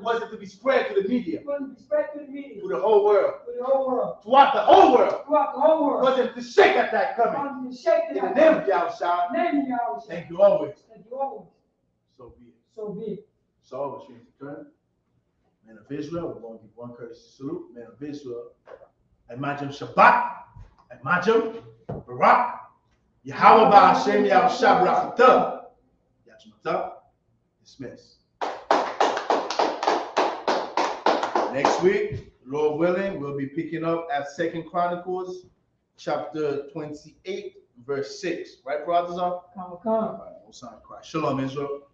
[SPEAKER 1] Was it to be spread to the media.
[SPEAKER 2] Was it to be spread to the media.
[SPEAKER 1] To the whole world.
[SPEAKER 2] To the whole world.
[SPEAKER 1] Throughout the whole world.
[SPEAKER 2] Throughout the whole world.
[SPEAKER 1] Was it to shake at that coming.
[SPEAKER 2] Was it to shake
[SPEAKER 1] in the name of Yahushua. Thank you always.
[SPEAKER 2] Thank you always.
[SPEAKER 1] So be it.
[SPEAKER 2] So be it.
[SPEAKER 1] So it's to turn. Men of Israel, we're going to give one courtesy salute. Men of Israel. Imagine Shabbat. Imagine Barak. Yahweh Ba'Hashem Yahushua Barakatah. Yachmatah. Dismiss. Next week, Lord willing, we'll be picking up at 2 Chronicles chapter 28, verse 6. Right, brothers?
[SPEAKER 2] Come.
[SPEAKER 1] All right, Most High Christ. Shalom, Israel.